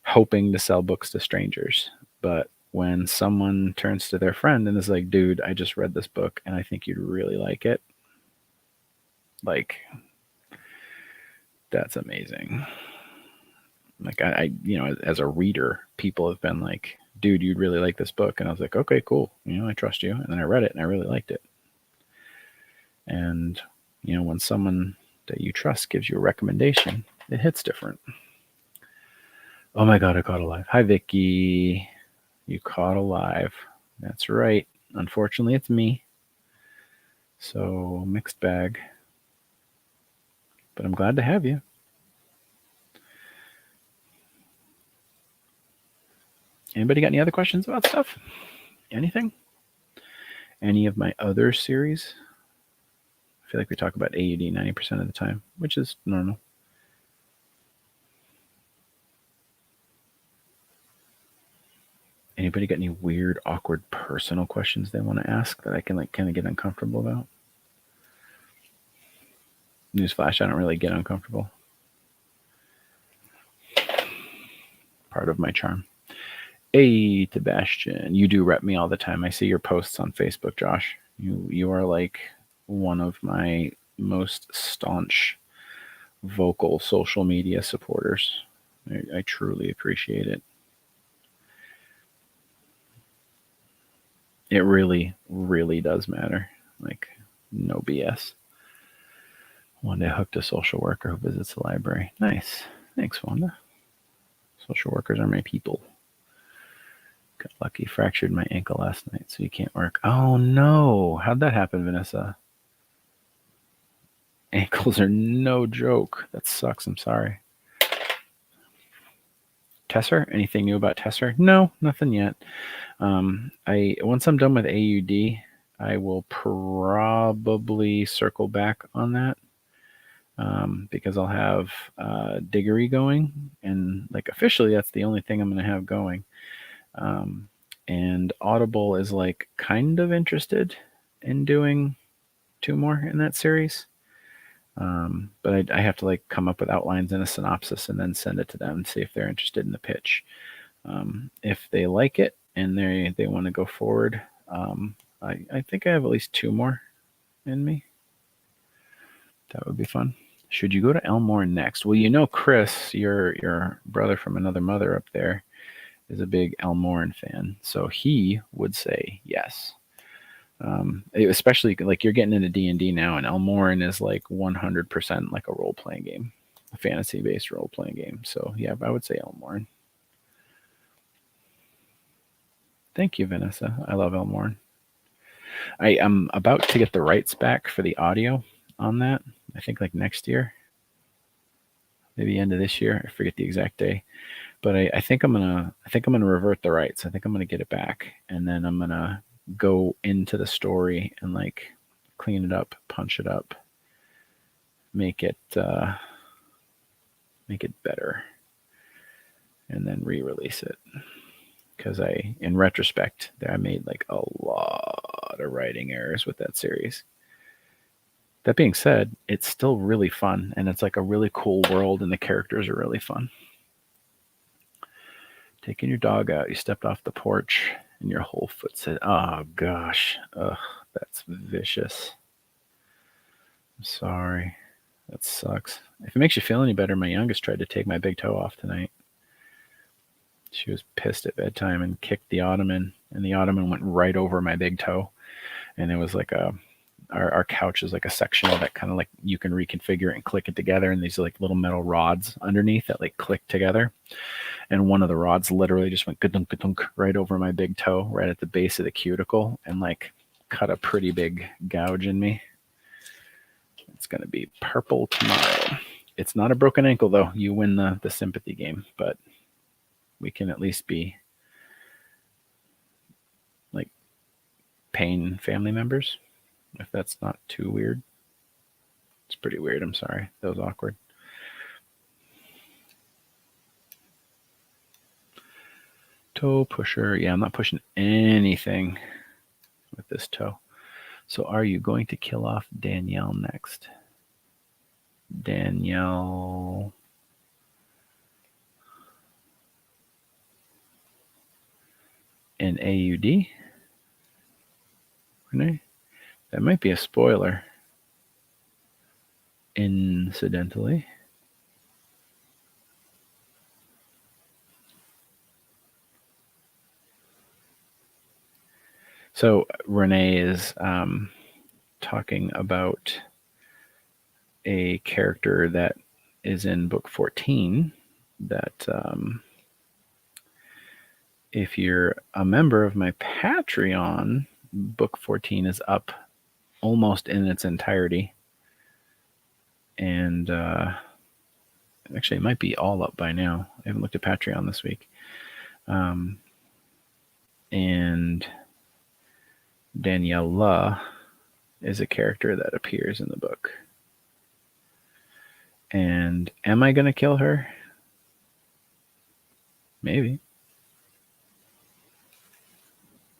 hoping to sell books to strangers. But when someone turns to their friend and is like, dude, I just read this book and I think you'd really like it, like, that's amazing. Like I as a reader, people have been like, dude, you'd really like this book. And I was like, okay, cool. I trust you. And then I read it and I really liked it. And, when someone that you trust gives you a recommendation, it hits different. Oh my God, I caught alive. Hi, Vicky. You caught alive. That's right. Unfortunately, it's me. So, mixed bag. But I'm glad to have you. Anybody got any other questions about stuff? Anything? Any of my other series? I feel like we talk about AUD 90% of the time, which is normal. Anybody got any weird, awkward, personal questions they want to ask that I can like kind of get uncomfortable about? Newsflash, I don't really get uncomfortable. Part of my charm. Hey, Sebastian, you do rep me all the time. I see your posts on Facebook, Josh. You are like one of my most staunch vocal social media supporters. I truly appreciate it. It really, really does matter. Like, no BS. One day hooked a social worker who visits the library. Nice. Thanks, Wanda. Social workers are my people. Got lucky. Fractured my ankle last night, so you can't work. Oh, no. How'd that happen, Vanessa? Ankles are no joke. That sucks. I'm sorry. Tesser? Anything new about Tesser? No, nothing yet. Once I'm done with AUD, I will probably circle back on that, because I'll have Diggory going, and like officially that's the only thing I'm going to have going. And Audible is like kind of interested in doing 2 more in that series. But I have to like come up with outlines and a synopsis and then send it to them and see if they're interested in the pitch. If they like it and they want to go forward, I think I have at least 2 more in me. That would be fun. Should you go to Elmore next? Well, you know, Chris, your brother from another mother up there, is a big Elmore fan, so he would say yes. Especially like you're getting into D&D now, and Elmore is like 100% like a role playing game, a fantasy based role playing game. So yeah, I would say Elmore. Thank you, Vanessa. I love Elmore. I am about to get the rights back for the audio on that. I think like next year, maybe end of this year. I forget the exact day, but I think I'm gonna revert the rights. I think I'm gonna get it back, and then I'm gonna go into the story and like clean it up, punch it up, make it better, and then re-release it. Because in retrospect, I made like a lot of writing errors with that series. That being said, it's still really fun, and it's like a really cool world, and the characters are really fun. Taking your dog out, you stepped off the porch, and your whole foot said, "Oh gosh, ugh, that's vicious." I'm sorry. That sucks. If it makes you feel any better, my youngest tried to take my big toe off tonight. She was pissed at bedtime and kicked the ottoman, and the ottoman went right over my big toe. And it was like our couch is like a sectional that kind of like you can reconfigure it and click it together, and these like little metal rods underneath that like click together. And one of the rods literally just went ka-dunk, ka-dunk, right over my big toe, right at the base of the cuticle, and like cut a pretty big gouge in me. It's going to be purple tomorrow. It's not a broken ankle, though. You win the sympathy game, but we can at least be like pain family members, if that's not too weird. It's pretty weird. I'm sorry. That was awkward. Toe pusher. Yeah, I'm not pushing anything with this toe. So are you going to kill off Danielle next? Danielle. An AUD? Renee? That might be a spoiler. Incidentally. So Renee is talking about a character that is in book 14 that if you're a member of my Patreon, book 14 is up almost in its entirety. And actually, it might be all up by now. I haven't looked at Patreon this week. And Daniela is a character that appears in the book. And am I going to kill her? Maybe.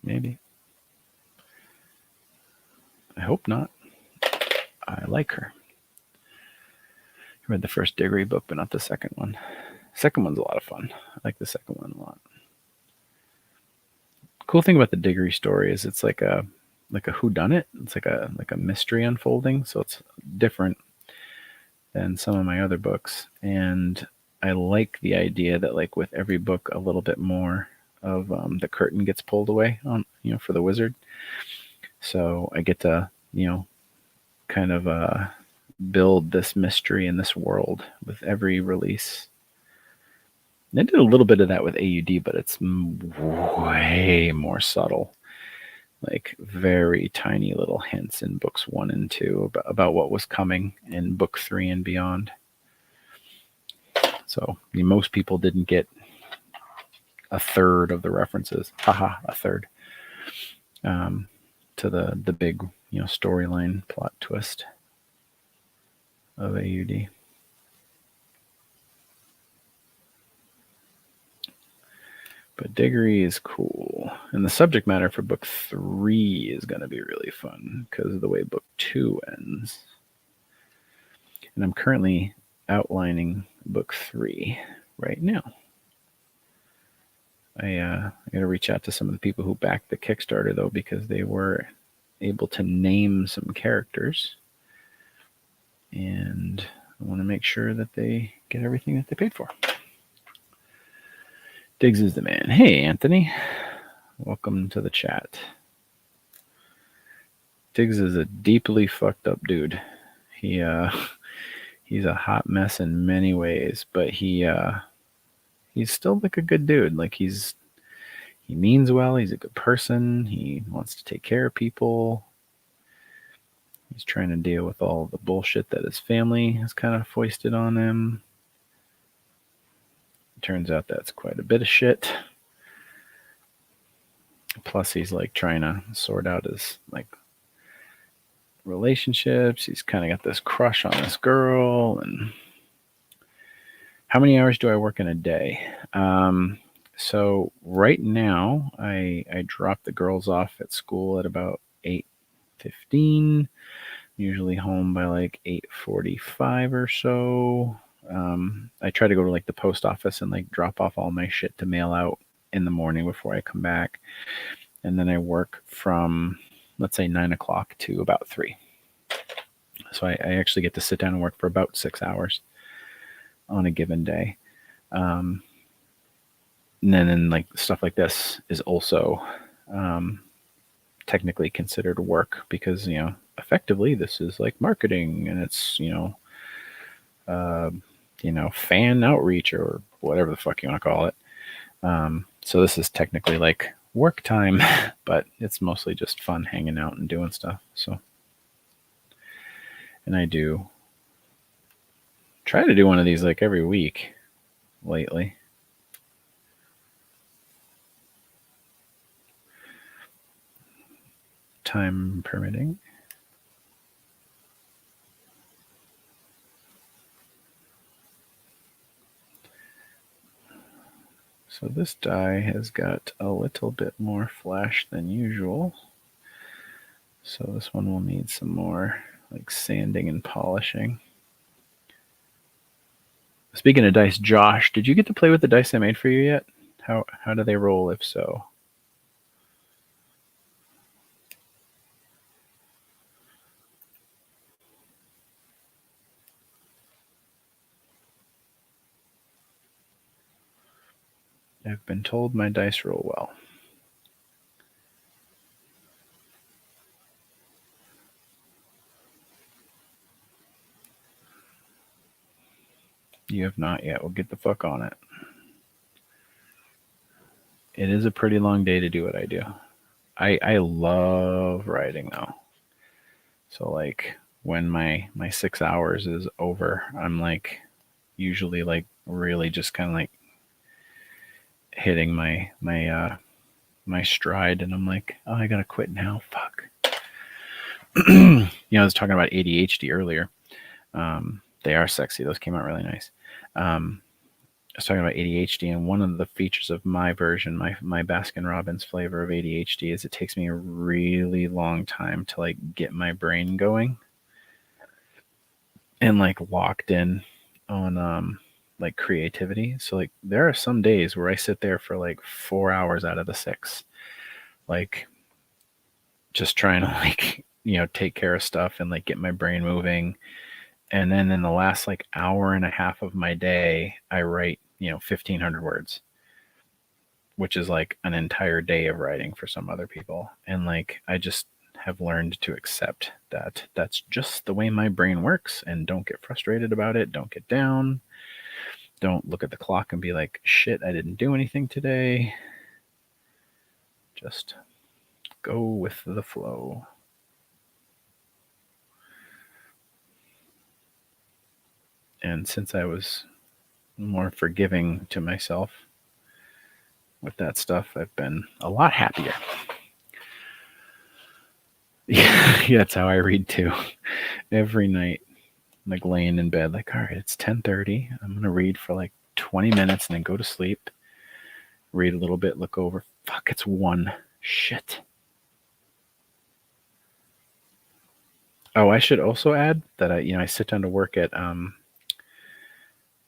Maybe. I hope not. I like her. I read the first Diggory book, but not the second one. The second one's a lot of fun. I like the second one a lot. Cool thing about the Diggory story is it's like a whodunit. It's like a mystery unfolding, so it's different than some of my other books. And I like the idea that like with every book, a little bit more of the curtain gets pulled away on for the wizard. So I get to kind of build this mystery in this world with every release. I did a little bit of that with AUD, but it's way more subtle. Like very tiny little hints in books 1 and 2 about what was coming in book 3 and beyond. So most people didn't get a third of the references. A third. To the big storyline plot twist of AUD. But Diggory is cool. And the subject matter for book 3 is going to be really fun because of the way book 2 ends. And I'm currently outlining book 3 right now. I got to reach out to some of the people who backed the Kickstarter, though, because they were able to name some characters. And I want to make sure that they get everything that they paid for. Diggs is the man. Hey, Anthony. Welcome to the chat. Diggs is a deeply fucked up dude. He's a hot mess in many ways, but he's still like a good dude. Like he means well. He's a good person. He wants to take care of people. He's trying to deal with all the bullshit that his family has kind of foisted on him. It turns out that's quite a bit of shit. Plus, he's like trying to sort out his like relationships. He's kind of got this crush on this girl. And how many hours do I work in a day? So right now, I drop the girls off at school at about 8:15. Usually home by like 8:45 or so. I try to go to like the post office and like drop off all my shit to mail out in the morning before I come back. And then I work from, let's say, 9 o'clock to about 3. So I actually get to sit down and work for about 6 hours on a given day. And then like stuff like this is also technically considered work because, effectively this is like marketing and it's, fan outreach or whatever the fuck you want to call it. So this is technically like work time, but it's mostly just fun hanging out and doing stuff. So, and I do try to do one of these like every week lately. Time permitting. So this die has got a little bit more flash than usual. So this one will need some more like sanding and polishing. Speaking of dice, Josh, did you get to play with the dice I made for you yet? How do they roll if so? I've been told my dice roll well. You have not yet. Well, get the fuck on it. It is a pretty long day to do what I do. I love writing though. So like when my 6 hours is over, I'm like usually like really just kind of like hitting my stride, and I'm like, oh, I gotta quit now. Fuck. I was talking about ADHD earlier. They are sexy. Those came out really nice. I was talking about ADHD, and one of the features of my version, my Baskin-Robbins flavor of ADHD, is it takes me a really long time to like get my brain going and like locked in on like creativity. So like there are some days where I sit there for like 4 hours out of the 6, like just trying to like take care of stuff and like get my brain moving. And then in the last like hour and a half of my day, I write 1,500 words, which is like an entire day of writing for some other people. And like I just have learned to accept that that's just the way my brain works, and don't get frustrated about it. Don't get down. Don't look at the clock and be like, shit, I didn't do anything today. Just go with the flow. And since I was more forgiving to myself with that stuff, I've been a lot happier. Yeah, that's how I read too. Every night, like laying in bed, like, all right, it's 10:30. I'm gonna read for like 20 minutes and then go to sleep. Read a little bit, look over. Fuck, it's 1. Shit. Oh, I should also add that I sit down to work at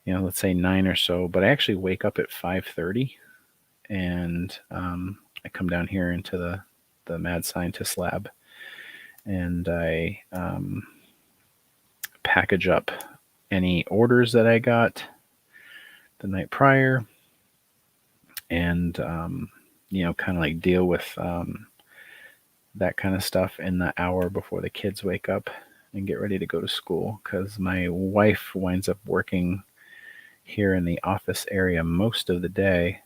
let's say 9 or so, but I actually wake up at 5:30, and I come down here into the mad scientist lab, and I package up any orders that I got the night prior, and kind of like deal with that kind of stuff in the hour before the kids wake up and get ready to go to school, because my wife winds up working here in the office area most of the day,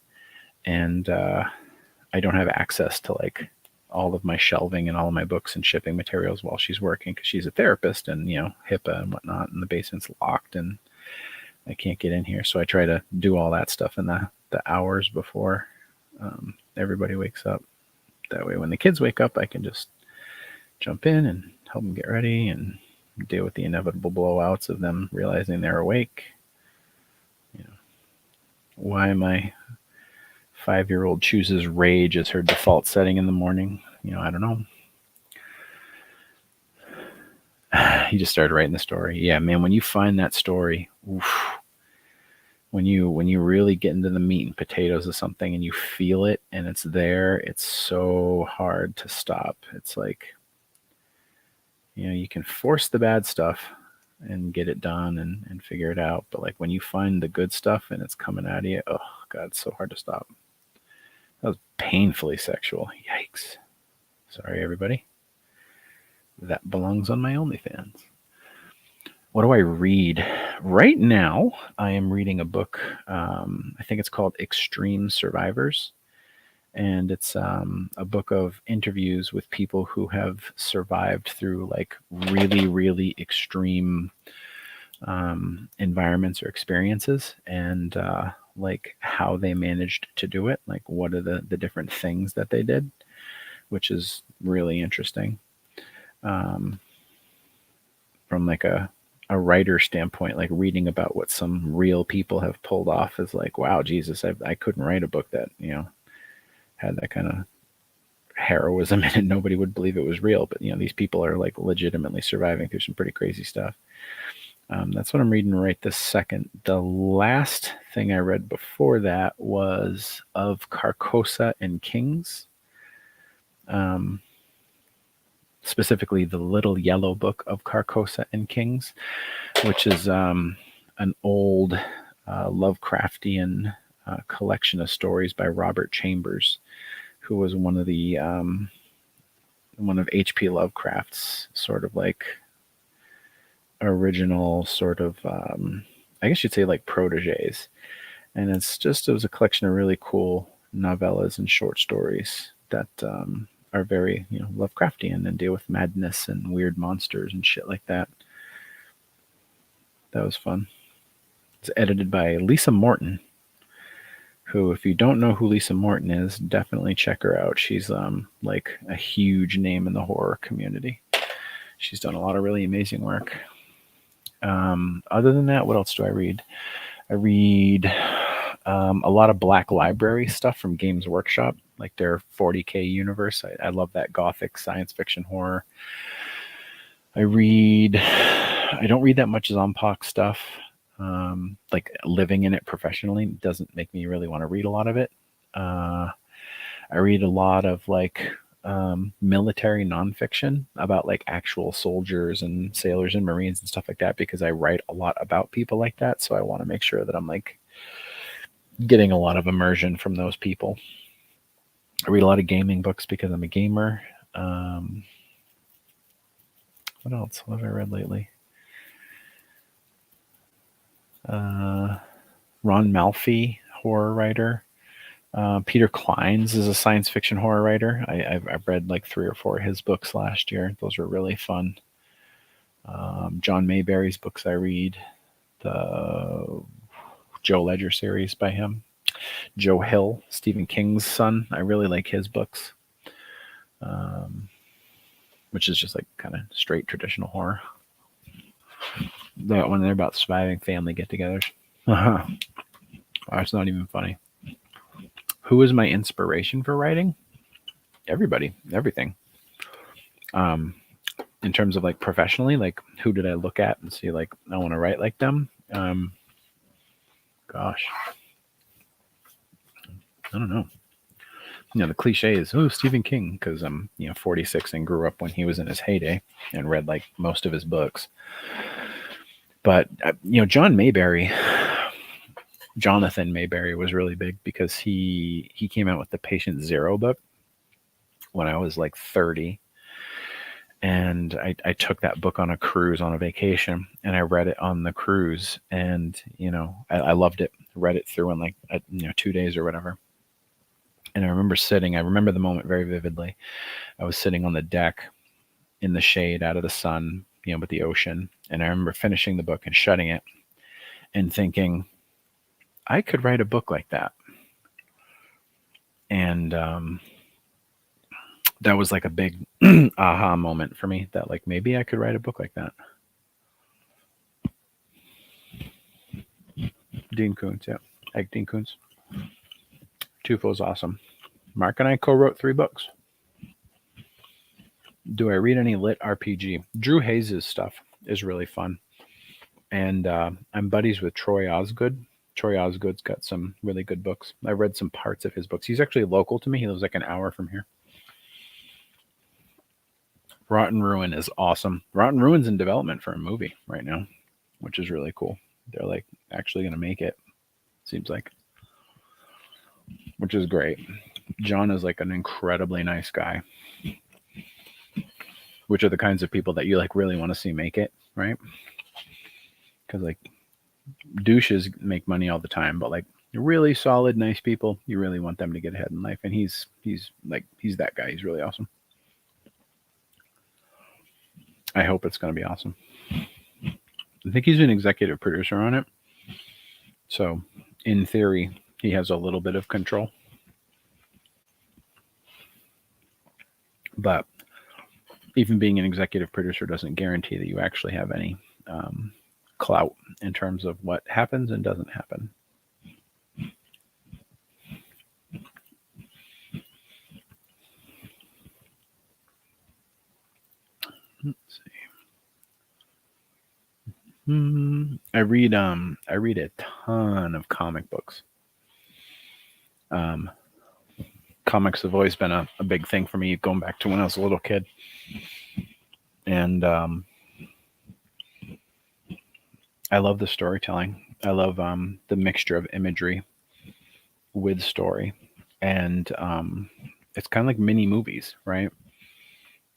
and I don't have access to like all of my shelving and all of my books and shipping materials while she's working, because she's a therapist, and HIPAA and whatnot, and the basement's locked and I can't get in here. So I try to do all that stuff in the hours before everybody wakes up. That way when the kids wake up, I can just jump in and help them get ready and deal with the inevitable blowouts of them realizing they're awake. Why my 5-year-old chooses rage as her default setting in the morning, I don't know. He just started writing the story. Yeah, man, when you find that story, oof, when you really get into the meat and potatoes of something and you feel it and it's there, it's so hard to stop. It's like, you can force the bad stuff and get it done and figure it out. But like when you find the good stuff and it's coming out of you, oh God, it's so hard to stop. That was painfully sexual. Yikes. Sorry, everybody. That belongs on my OnlyFans. What do I read? Right now, I am reading a book. I think it's called Extreme Survivors. And it's a book of interviews with people who have survived through like really, really extreme environments or experiences, and like how they managed to do it. Like what are the different things that they did, which is really interesting. From like a writer standpoint, like reading about what some real people have pulled off is like, wow, Jesus, I couldn't write a book that, had that kind of heroism in it. Nobody would believe it was real, but these people are like legitimately surviving through some pretty crazy stuff. That's what I'm reading right this second. The last thing I read before that was Of Carcosa and Kings. Specifically the Little Yellow Book of Carcosa and Kings, which is an old Lovecraftian collection of stories by Robert Chambers, who was one of H.P. Lovecraft's sort of like original sort of, I guess you'd say like proteges. And it was a collection of really cool novellas and short stories that are very, Lovecraftian and deal with madness and weird monsters and shit like that. That was fun. It's edited by Lisa Morton, who, if you don't know who Lisa Morton is, definitely check her out. She's like a huge name in the horror community. She's done a lot of really amazing work. Other than that, what else do I read? I read a lot of Black Library stuff from Games Workshop, like their 40K universe. I love that gothic science fiction horror. I don't read that much Zompok stuff. Like living in it professionally doesn't make me really want to read a lot of it. I read a lot of like military nonfiction about like actual soldiers and sailors and Marines and stuff like that, because I write a lot about people like that. So I want to make sure that I'm like getting a lot of immersion from those people. I read a lot of gaming books because I'm a gamer. What else? What have I read lately? Ron Malfi, horror writer. Peter Clines is a science fiction horror writer. I've read like 3 or 4 of his books last year. Those were really fun. John Mayberry's books I read. The Joe Ledger series by him. Joe Hill, Stephen King's son. I really like his books, which is just like kind of straight traditional horror. That one, they're about surviving family get-togethers. That's not even funny. Who is my inspiration for writing? Everybody, everything. in terms of like professionally, like who did I look at and see like I want to write like them? Gosh, I don't know. The cliche is, oh, Stephen King, because I'm 46 and grew up when he was in his heyday and read like most of his books. But John Mayberry, Jonathan Mayberry was really big because he came out with the Patient Zero book when I was like 30. And I took that book on a cruise on a vacation, and I read it on the cruise, and I loved it. Read it through in like 2 days or whatever. And I remember the moment very vividly. I was sitting on the deck in the shade out of the sun, with the ocean, and I remember finishing the book and shutting it and thinking, I could write a book like that. And that was like a big aha moment for me, that like maybe I could write a book like that. Dean Koontz, yeah. Like Dean Koontz. Tufo's awesome. Mark and I co-wrote 3 books. Do I read any lit RPG? Drew Hayes' stuff is really fun. And I'm buddies with Troy Osgood. Troy Osgood's got some really good books. I've read some parts of his books. He's actually local to me. He lives like an hour from here. Rotten Ruin is awesome. Rotten Ruin's in development for a movie right now, which is really cool. They're like actually going to make it, seems like, which is great. John is like an incredibly nice guy, which are the kinds of people that you like really want to see make it, right? Because like douches make money all the time, but like really solid, nice people, you really want them to get ahead in life. And he's that guy. He's really awesome. I hope it's going to be awesome. I think he's an executive producer on it. So in theory, he has a little bit of control. But even being an executive producer doesn't guarantee that you actually have any clout in terms of what happens and doesn't happen. Let's see. I read a ton of comic books. Comics have always been a big thing for me, going back to when I was a little kid. And I love the storytelling. I love the mixture of imagery with story. And it's kind of like mini movies, right?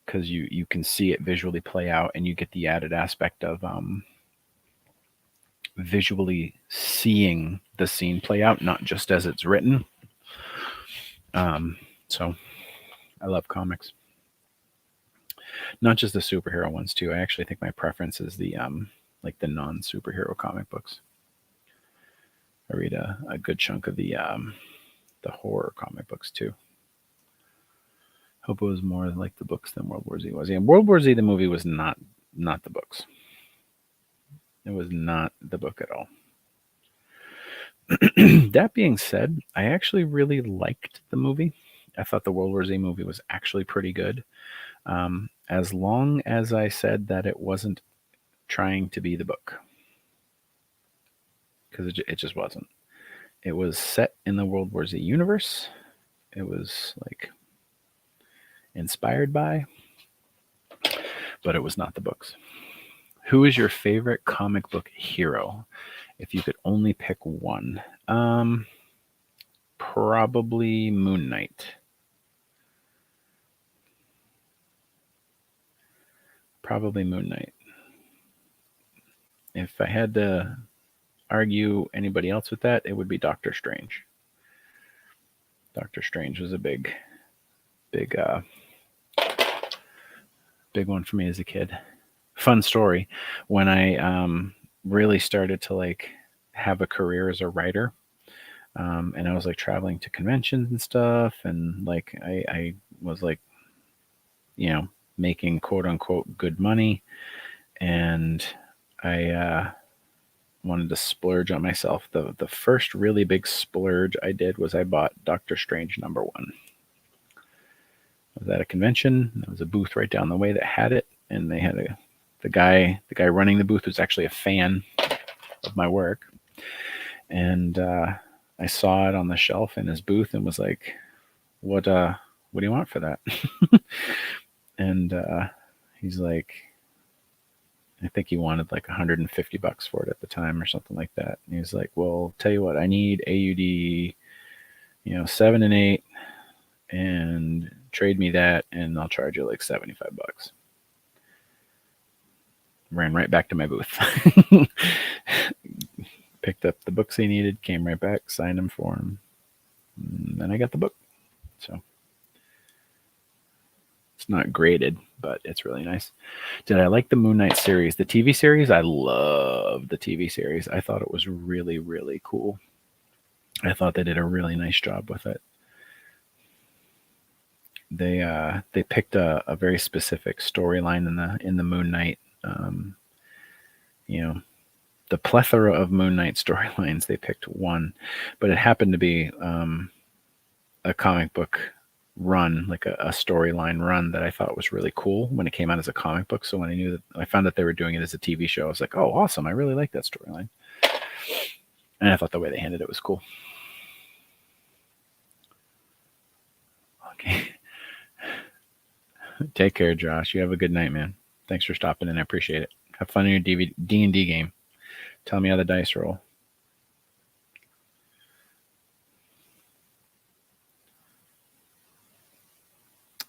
Because you can see it visually play out, and you get the added aspect of visually seeing the scene play out, not just as it's written. So I love comics. Not just the superhero ones too. I actually think my preference is the like the non-superhero comic books. I read a good chunk of the horror comic books too. Hope it was more like the books than World War Z was. Yeah, World War Z, the movie, was not the books. It was not the book at all. That being said, I actually really liked the movie. I thought the World War Z movie was actually pretty good. As long as I said that it wasn't trying to be the book. Because it just wasn't. It was set in the World War Z universe. It was like inspired by, but it was not the books. Who is your favorite comic book hero? If you could only pick one, probably Moon Knight. Probably Moon Knight. If I had to argue anybody else with that, it would be Doctor Strange. Doctor Strange was a big one for me as a kid. Fun story. When I really started to like have a career as a writer, and I was like traveling to conventions and stuff, and like I was like, making quote unquote good money, and I wanted to splurge on myself. The first really big splurge I did was I bought Doctor Strange #1. I was at a convention. There was a booth right down the way that had it, and they had the guy running the booth was actually a fan of my work, and I saw it on the shelf in his booth and was like, what do you want for that? And he's like, I think he wanted like $150 for it at the time or something like that. And he was like, well, tell you what, I need AUD, 7 and 8, and trade me that, and I'll charge you like $75. Ran right back to my booth. Picked up the books he needed, came right back, signed them for him, and then I got the book. So it's not graded, but it's really nice. Did I like the Moon Knight series? The TV series? I love the TV series. I thought it was really, really cool. I thought they did a really nice job with it. They picked a very specific storyline in the Moon Knight. The plethora of Moon Knight storylines. They picked one, but it happened to be a comic book run, like a storyline run that I thought was really cool when it came out as a comic book. So when I found that they were doing it as a TV show, I was like, oh, awesome. I really like that storyline. And I thought the way they handled it was cool. Okay. Take care, Josh. You have a good night, man. Thanks for stopping in. I appreciate it. Have fun in your D&D game. Tell me how the dice roll.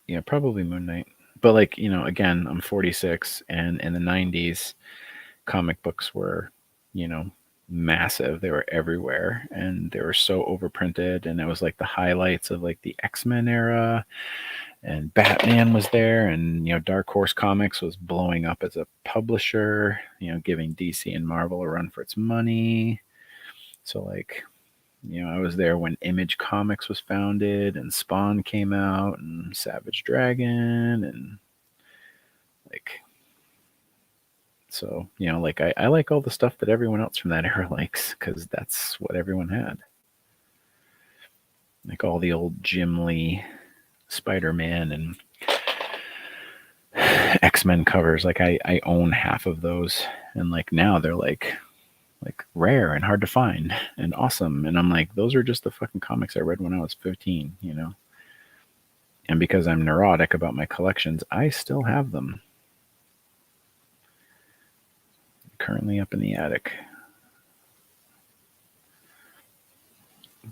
Yeah, probably Moon Knight. But again, I'm 46, and in the 90s, comic books were, massive. They were everywhere, and they were so overprinted, and it was like the highlights of like the X-Men era, and Batman was there, and Dark Horse Comics was blowing up as a publisher, giving DC and Marvel a run for its money. So I was there when Image Comics was founded, and Spawn came out, and Savage Dragon, and so I like all the stuff that everyone else from that era likes, because that's what everyone had. Like all the old Jim Lee Spider-Man and X-Men covers. I own half of those, and now they're like rare and hard to find and awesome, and I'm like, those are just the fucking comics I read when I was 15, and because I'm neurotic about my collections, I still have them. Currently up in the attic.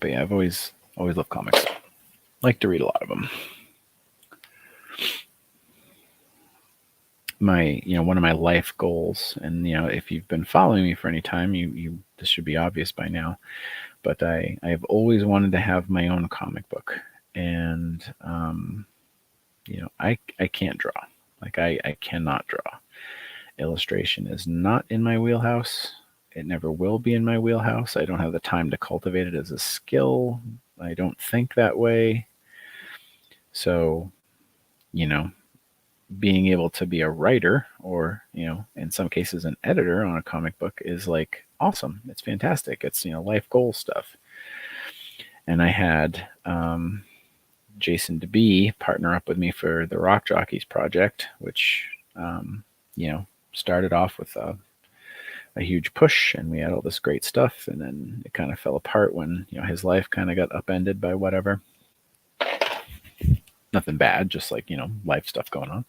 But yeah, I've always loved comics. Like to read a lot of them. One of my life goals, and if you've been following me for any time, you this should be obvious by now, but I have always wanted to have my own comic book, and I can't draw. I cannot draw. Illustration is not in my wheelhouse. It never will be in my wheelhouse. I don't have the time to cultivate it as a skill. I don't think that way. So, being able to be a writer, or in some cases an editor on a comic book, is awesome. It's fantastic. It's life goal stuff. And I had Jason DeBee partner up with me for the Rock Jockeys project, which started off with a huge push, and we had all this great stuff, and then it kind of fell apart when his life kind of got upended by whatever. Nothing bad, just life stuff going on,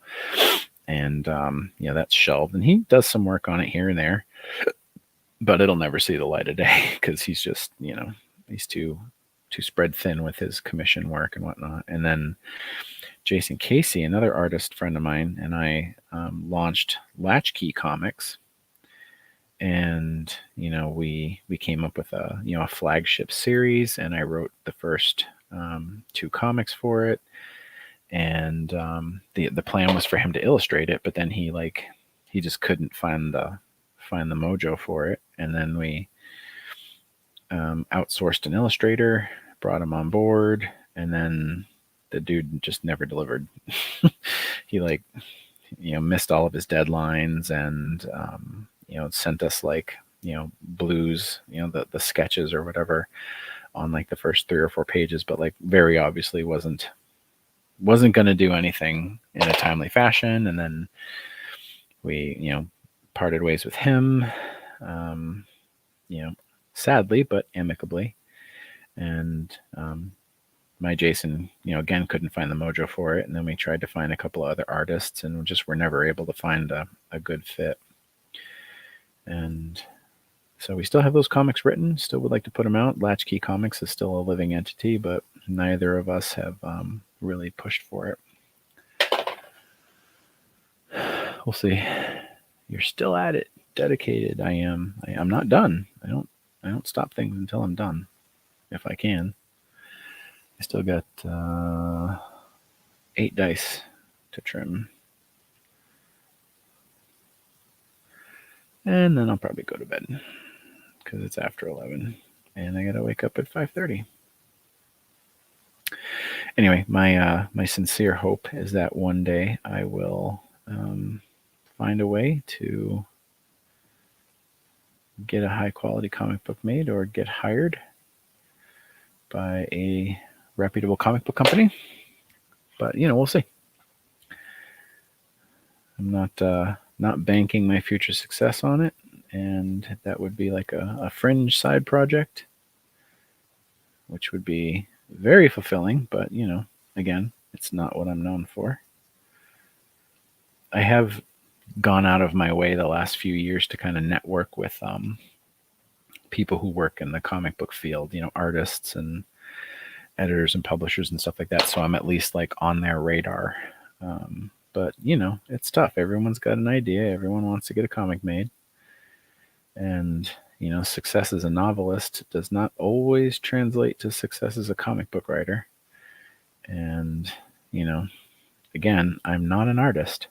and that's shelved, and he does some work on it here and there, but it'll never see the light of day because he's just he's too spread thin with his commission work and whatnot. And then Jason Casey, another artist friend of mine, and I launched Latchkey Comics, and we came up with a flagship series, and I wrote the first 2 comics for it, and the plan was for him to illustrate it, but then he just couldn't find the mojo for it, and then we outsourced an illustrator, brought him on board, and then the dude just never delivered. He missed all of his deadlines, and sent us blues, the sketches or whatever on the first 3 or 4 pages, but very obviously wasn't going to do anything in a timely fashion. And then we parted ways with him, sadly but amicably. And my Jason, again, couldn't find the mojo for it. And then we tried to find a couple of other artists and just were never able to find a good fit. And so we still have those comics written, still would like to put them out. Latchkey Comics is still a living entity, but neither of us have really pushed for it. We'll see. You're still at it. Dedicated. I am. I'm not done. I don't stop things until I'm done, if I can. I still got 8 dice to trim. And then I'll probably go to bed because it's after 11 and I got to wake up at 5:30. Anyway, my sincere hope is that one day I will find a way to get a high quality comic book made or get hired by a reputable comic book company. But we'll see. I'm not banking my future success on it, and that would be like a fringe side project, which would be very fulfilling, but again, it's not what I'm known for. I have gone out of my way the last few years to kind of network with people who work in the comic book field, artists and editors and publishers and stuff like that, so I'm at least like on their radar. But it's tough. Everyone's got an idea. Everyone wants to get a comic made. And, success as a novelist does not always translate to success as a comic book writer. And, again, I'm not an artist.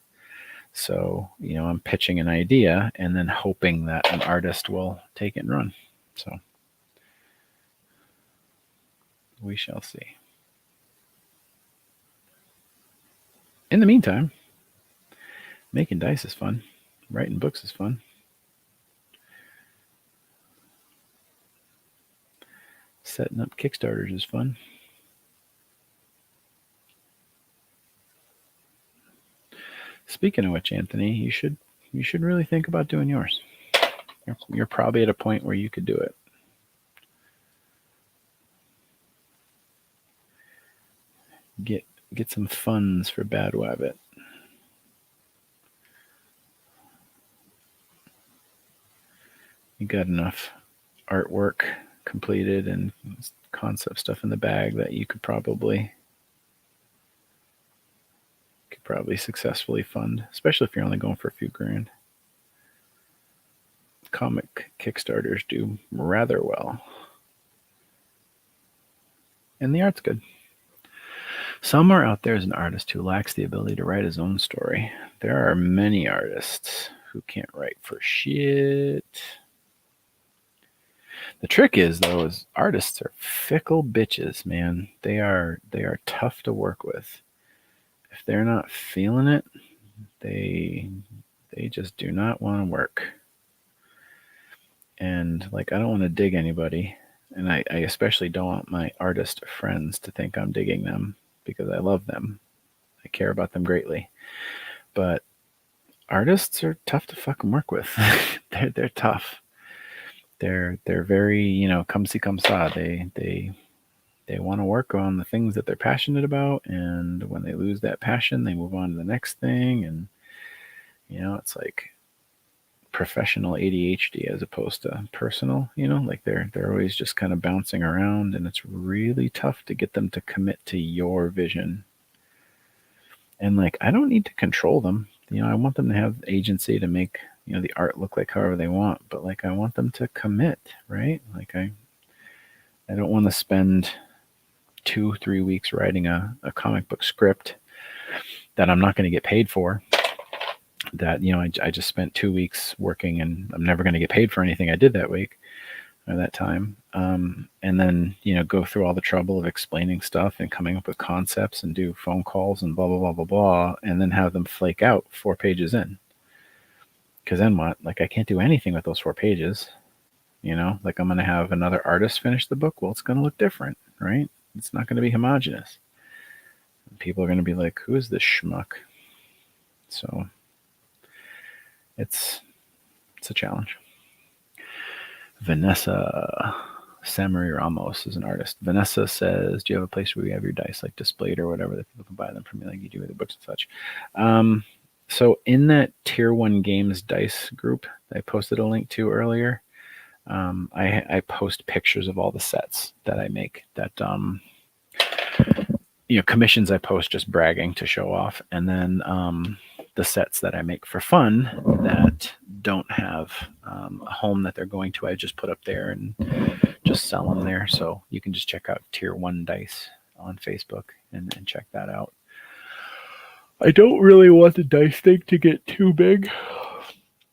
So, I'm pitching an idea and then hoping that an artist will take it and run. So, we shall see. In the meantime, making dice is fun. Writing books is fun. Setting up Kickstarters is fun. Speaking of which, Anthony, you should really think about doing yours. You're probably at a point where you could do it. Get some funds for Bad Wabbit. You got enough artwork completed and concept stuff in the bag that you could probably successfully fund, especially if you're only going for a few grand. Comic Kickstarters do rather well. And the art's good. Somewhere out there is an artist who lacks the ability to write his own story. There are many artists who can't write for shit. The trick is, though, is artists are fickle bitches, man. They are tough to work with. If they're not feeling it, they just do not want to work. And I don't want to dig anybody, and I especially don't want my artist friends to think I'm digging them, because I love them. I care about them greatly. But artists are tough to fucking work with. They're tough. They're very, come see, come saw. They want to work on the things that they're passionate about, and when they lose that passion, they move on to the next thing. And it's like professional ADHD as opposed to personal. They're always just kind of bouncing around, and it's really tough to get them to commit to your vision. And I don't need to control them. I want them to have agency to make the art look like however they want, but I want them to commit, right? I don't want to spend 2-3 weeks writing a comic book script that I'm not going to get paid for. That I just spent 2 weeks working, and I'm never going to get paid for anything I did that week or that time. And then go through all the trouble of explaining stuff and coming up with concepts and do phone calls and blah blah blah blah blah, and then have them flake out 4 pages in. Because then what? I can't do anything with those 4 pages. I'm going to have another artist finish the book. Well, it's going to look different, right? It's not going to be homogenous. People are going to be like, who is this schmuck? So it's a challenge. Vanessa Samurai Ramos is an artist. Vanessa says, "Do you have a place where you have your dice like displayed or whatever that people can buy them from you, like you do with the books and such?" So in that Tier 1 Games dice group that I posted a link to earlier, I post pictures of all the sets that I make. That commissions I post just bragging to show off, and then the sets that I make for fun that don't have a home that they're going to, I just put up there and just sell them there. So you can just check out Tier 1 Dice on Facebook and check that out. I don't really want the dice thing to get too big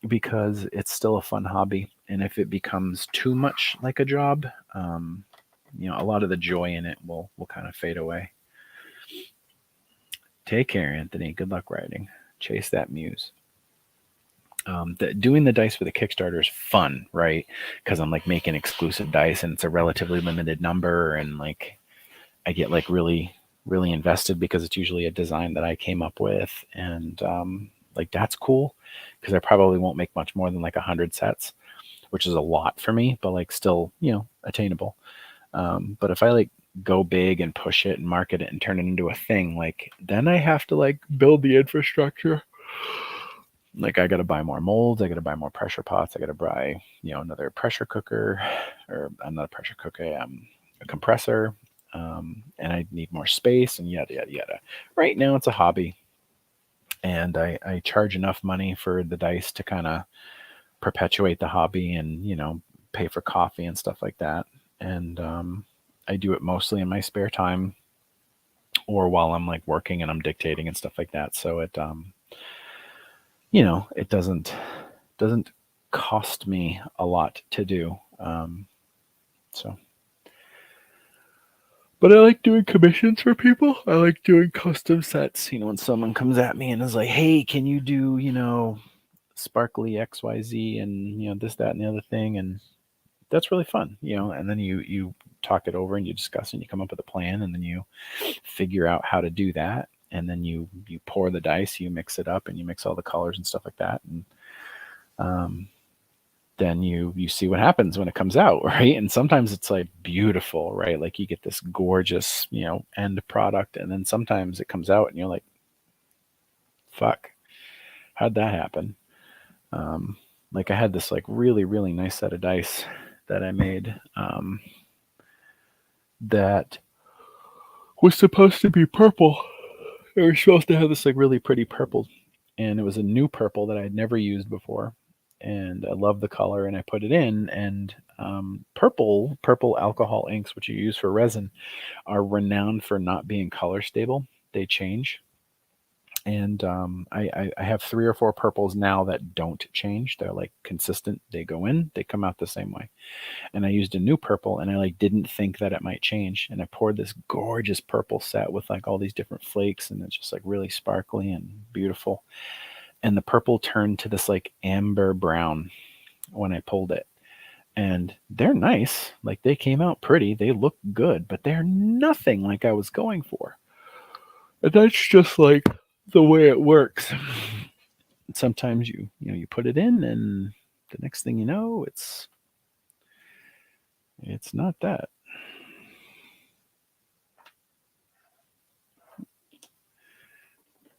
because it's still a fun hobby. And if it becomes too much like a job, a lot of the joy in it will kind of fade away. Take care, Anthony. Good luck writing. Chase that muse. Doing the dice with a Kickstarter is fun, right? Because I'm like making exclusive dice and it's a relatively limited number, and like I get like really, really invested because it's usually a design that I came up with, and like that's cool because I probably won't make much more than like 100 sets, which is a lot for me, but like still, attainable. But if I like go big and push it and market it and turn it into a thing, like then I have to like build the infrastructure. Like I got to buy more molds, I got to buy more pressure pots, I got to buy, another pressure cooker, or not a pressure cooker, a compressor, and I need more space and yada yada yada. Right now it's a hobby, and I charge enough money for the dice to kind of perpetuate the hobby and pay for coffee and stuff like that. And I do it mostly in my spare time or while I'm like working and I'm dictating and stuff like that. So it it doesn't cost me a lot to do. So, but I like doing commissions for people. I like doing custom sets. When someone comes at me and is like, "Hey, can you do sparkly XYZ and this, that, and the other thing?" And that's really fun, and then you talk it over and you discuss and you come up with a plan, and then you figure out how to do that. And then you pour the dice, you mix it up, and you mix all the colors and stuff like that. And then you see what happens when it comes out, right? And sometimes it's like beautiful, right? Like you get this gorgeous, end product. And then sometimes it comes out and you're like, fuck, how'd that happen? Like I had this like really, really nice set of dice that I made that was supposed to be purple. They were supposed to have this like really pretty purple, and it was a new purple that I had never used before, and I love the color, and I put it in. And purple alcohol inks, which you use for resin, are renowned for not being color stable. They change, and I have 3 or 4 purples now that don't change. They're like consistent. They go in, they come out the same way. And I used a new purple, and I like didn't think that it might change. And I poured this gorgeous purple set with like all these different flakes, and it's just like really sparkly and beautiful. And the purple turned to this like amber brown when I pulled it. And they're nice. Like they came out pretty. They look good, but they're nothing like I was going for. And that's just like the way it works. Sometimes you put it in, and the next thing you know, it's not that.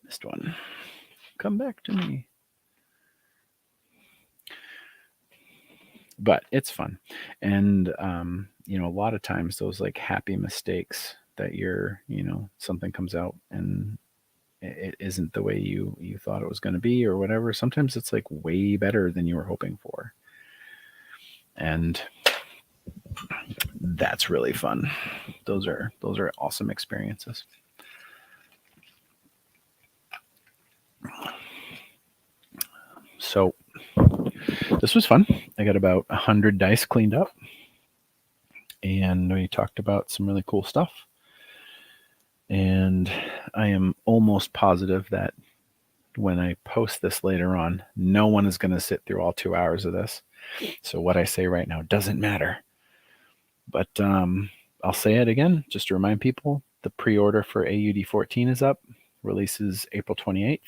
Missed one. Come back to me. But it's fun. And a lot of times those like happy mistakes that something comes out and it isn't the way you thought it was going to be or whatever. Sometimes it's like way better than you were hoping for. And that's really fun. Those are awesome experiences. So this was fun. I got about 100 dice cleaned up, and we talked about some really cool stuff. And I am almost positive that when I post this later on, no one is going to sit through all 2 hours of this. So what I say right now doesn't matter. But I'll say it again, just to remind people, the pre-order for AUD 14 is up. Releases April 28th.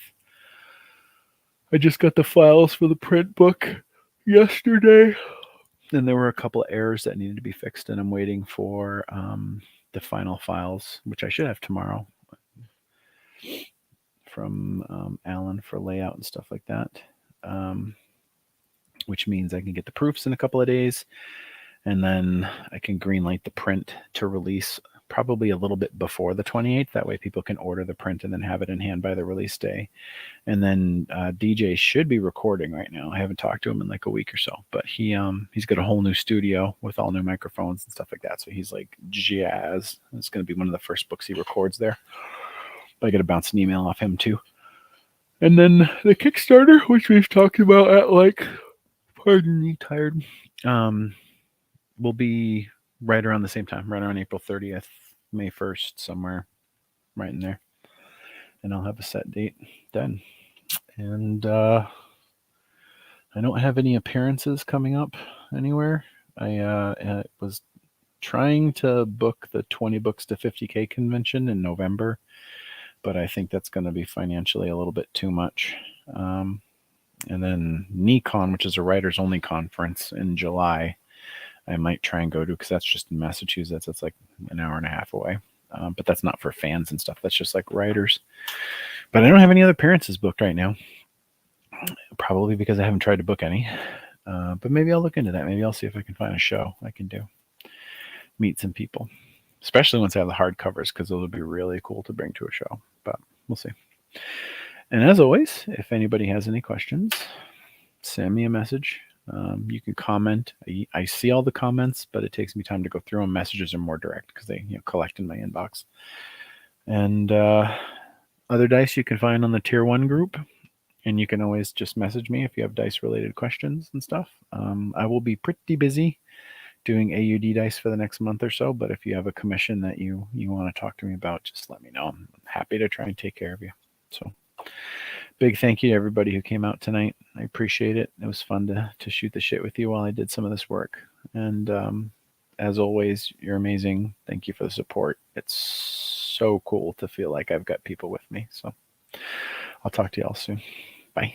I just got the files for the print book yesterday, and there were a couple of errors that needed to be fixed, and I'm waiting for the final files, which I should have tomorrow, from Alan for layout and stuff like that, which means I can get the proofs in a couple of days, and then I can greenlight the print to release probably a little bit before the 28th. That way people can order the print and then have it in hand by the release day. And then DJ should be recording right now. I haven't talked to him in like a week or so, but he's got a whole new studio with all new microphones and stuff like that. So he's like jazzed. It's going to be one of the first books he records there. But I got to bounce an email off him too. And then the Kickstarter, which we've talked about at like, pardon me, tired, will be right around the same time, right around April 30th, May 1st, somewhere right in there. And I'll have a set date then. And I don't have any appearances coming up anywhere. I was trying to book the 20 books to 50K convention in November, but I think that's going to be financially a little bit too much. And then NeCon, which is a writers only conference in July, I might try and go to, because that's just in Massachusetts. It's like an hour and a half away. But that's not for fans and stuff. That's just like writers. But I don't have any other appearances booked right now. Probably because I haven't tried to book any. But maybe I'll look into that. Maybe I'll see if I can find a show I can do. Meet some people. Especially once I have the hardcovers, because those would be really cool to bring to a show. But we'll see. And as always, if anybody has any questions, send me a message. You can comment. I see all the comments, but it takes me time to go through them. Messages are more direct because they collect in my inbox. And other dice you can find on the Tier 1 group. And you can always just message me if you have dice-related questions and stuff. I will be pretty busy doing AUD dice for the next month or so, but if you have a commission that you want to talk to me about, just let me know. I'm happy to try and take care of you. So big thank you to everybody who came out tonight. I appreciate it. It was fun to shoot the shit with you while I did some of this work. And as always, you're amazing. Thank you for the support. It's so cool to feel like I've got people with me. So I'll talk to you all soon. Bye.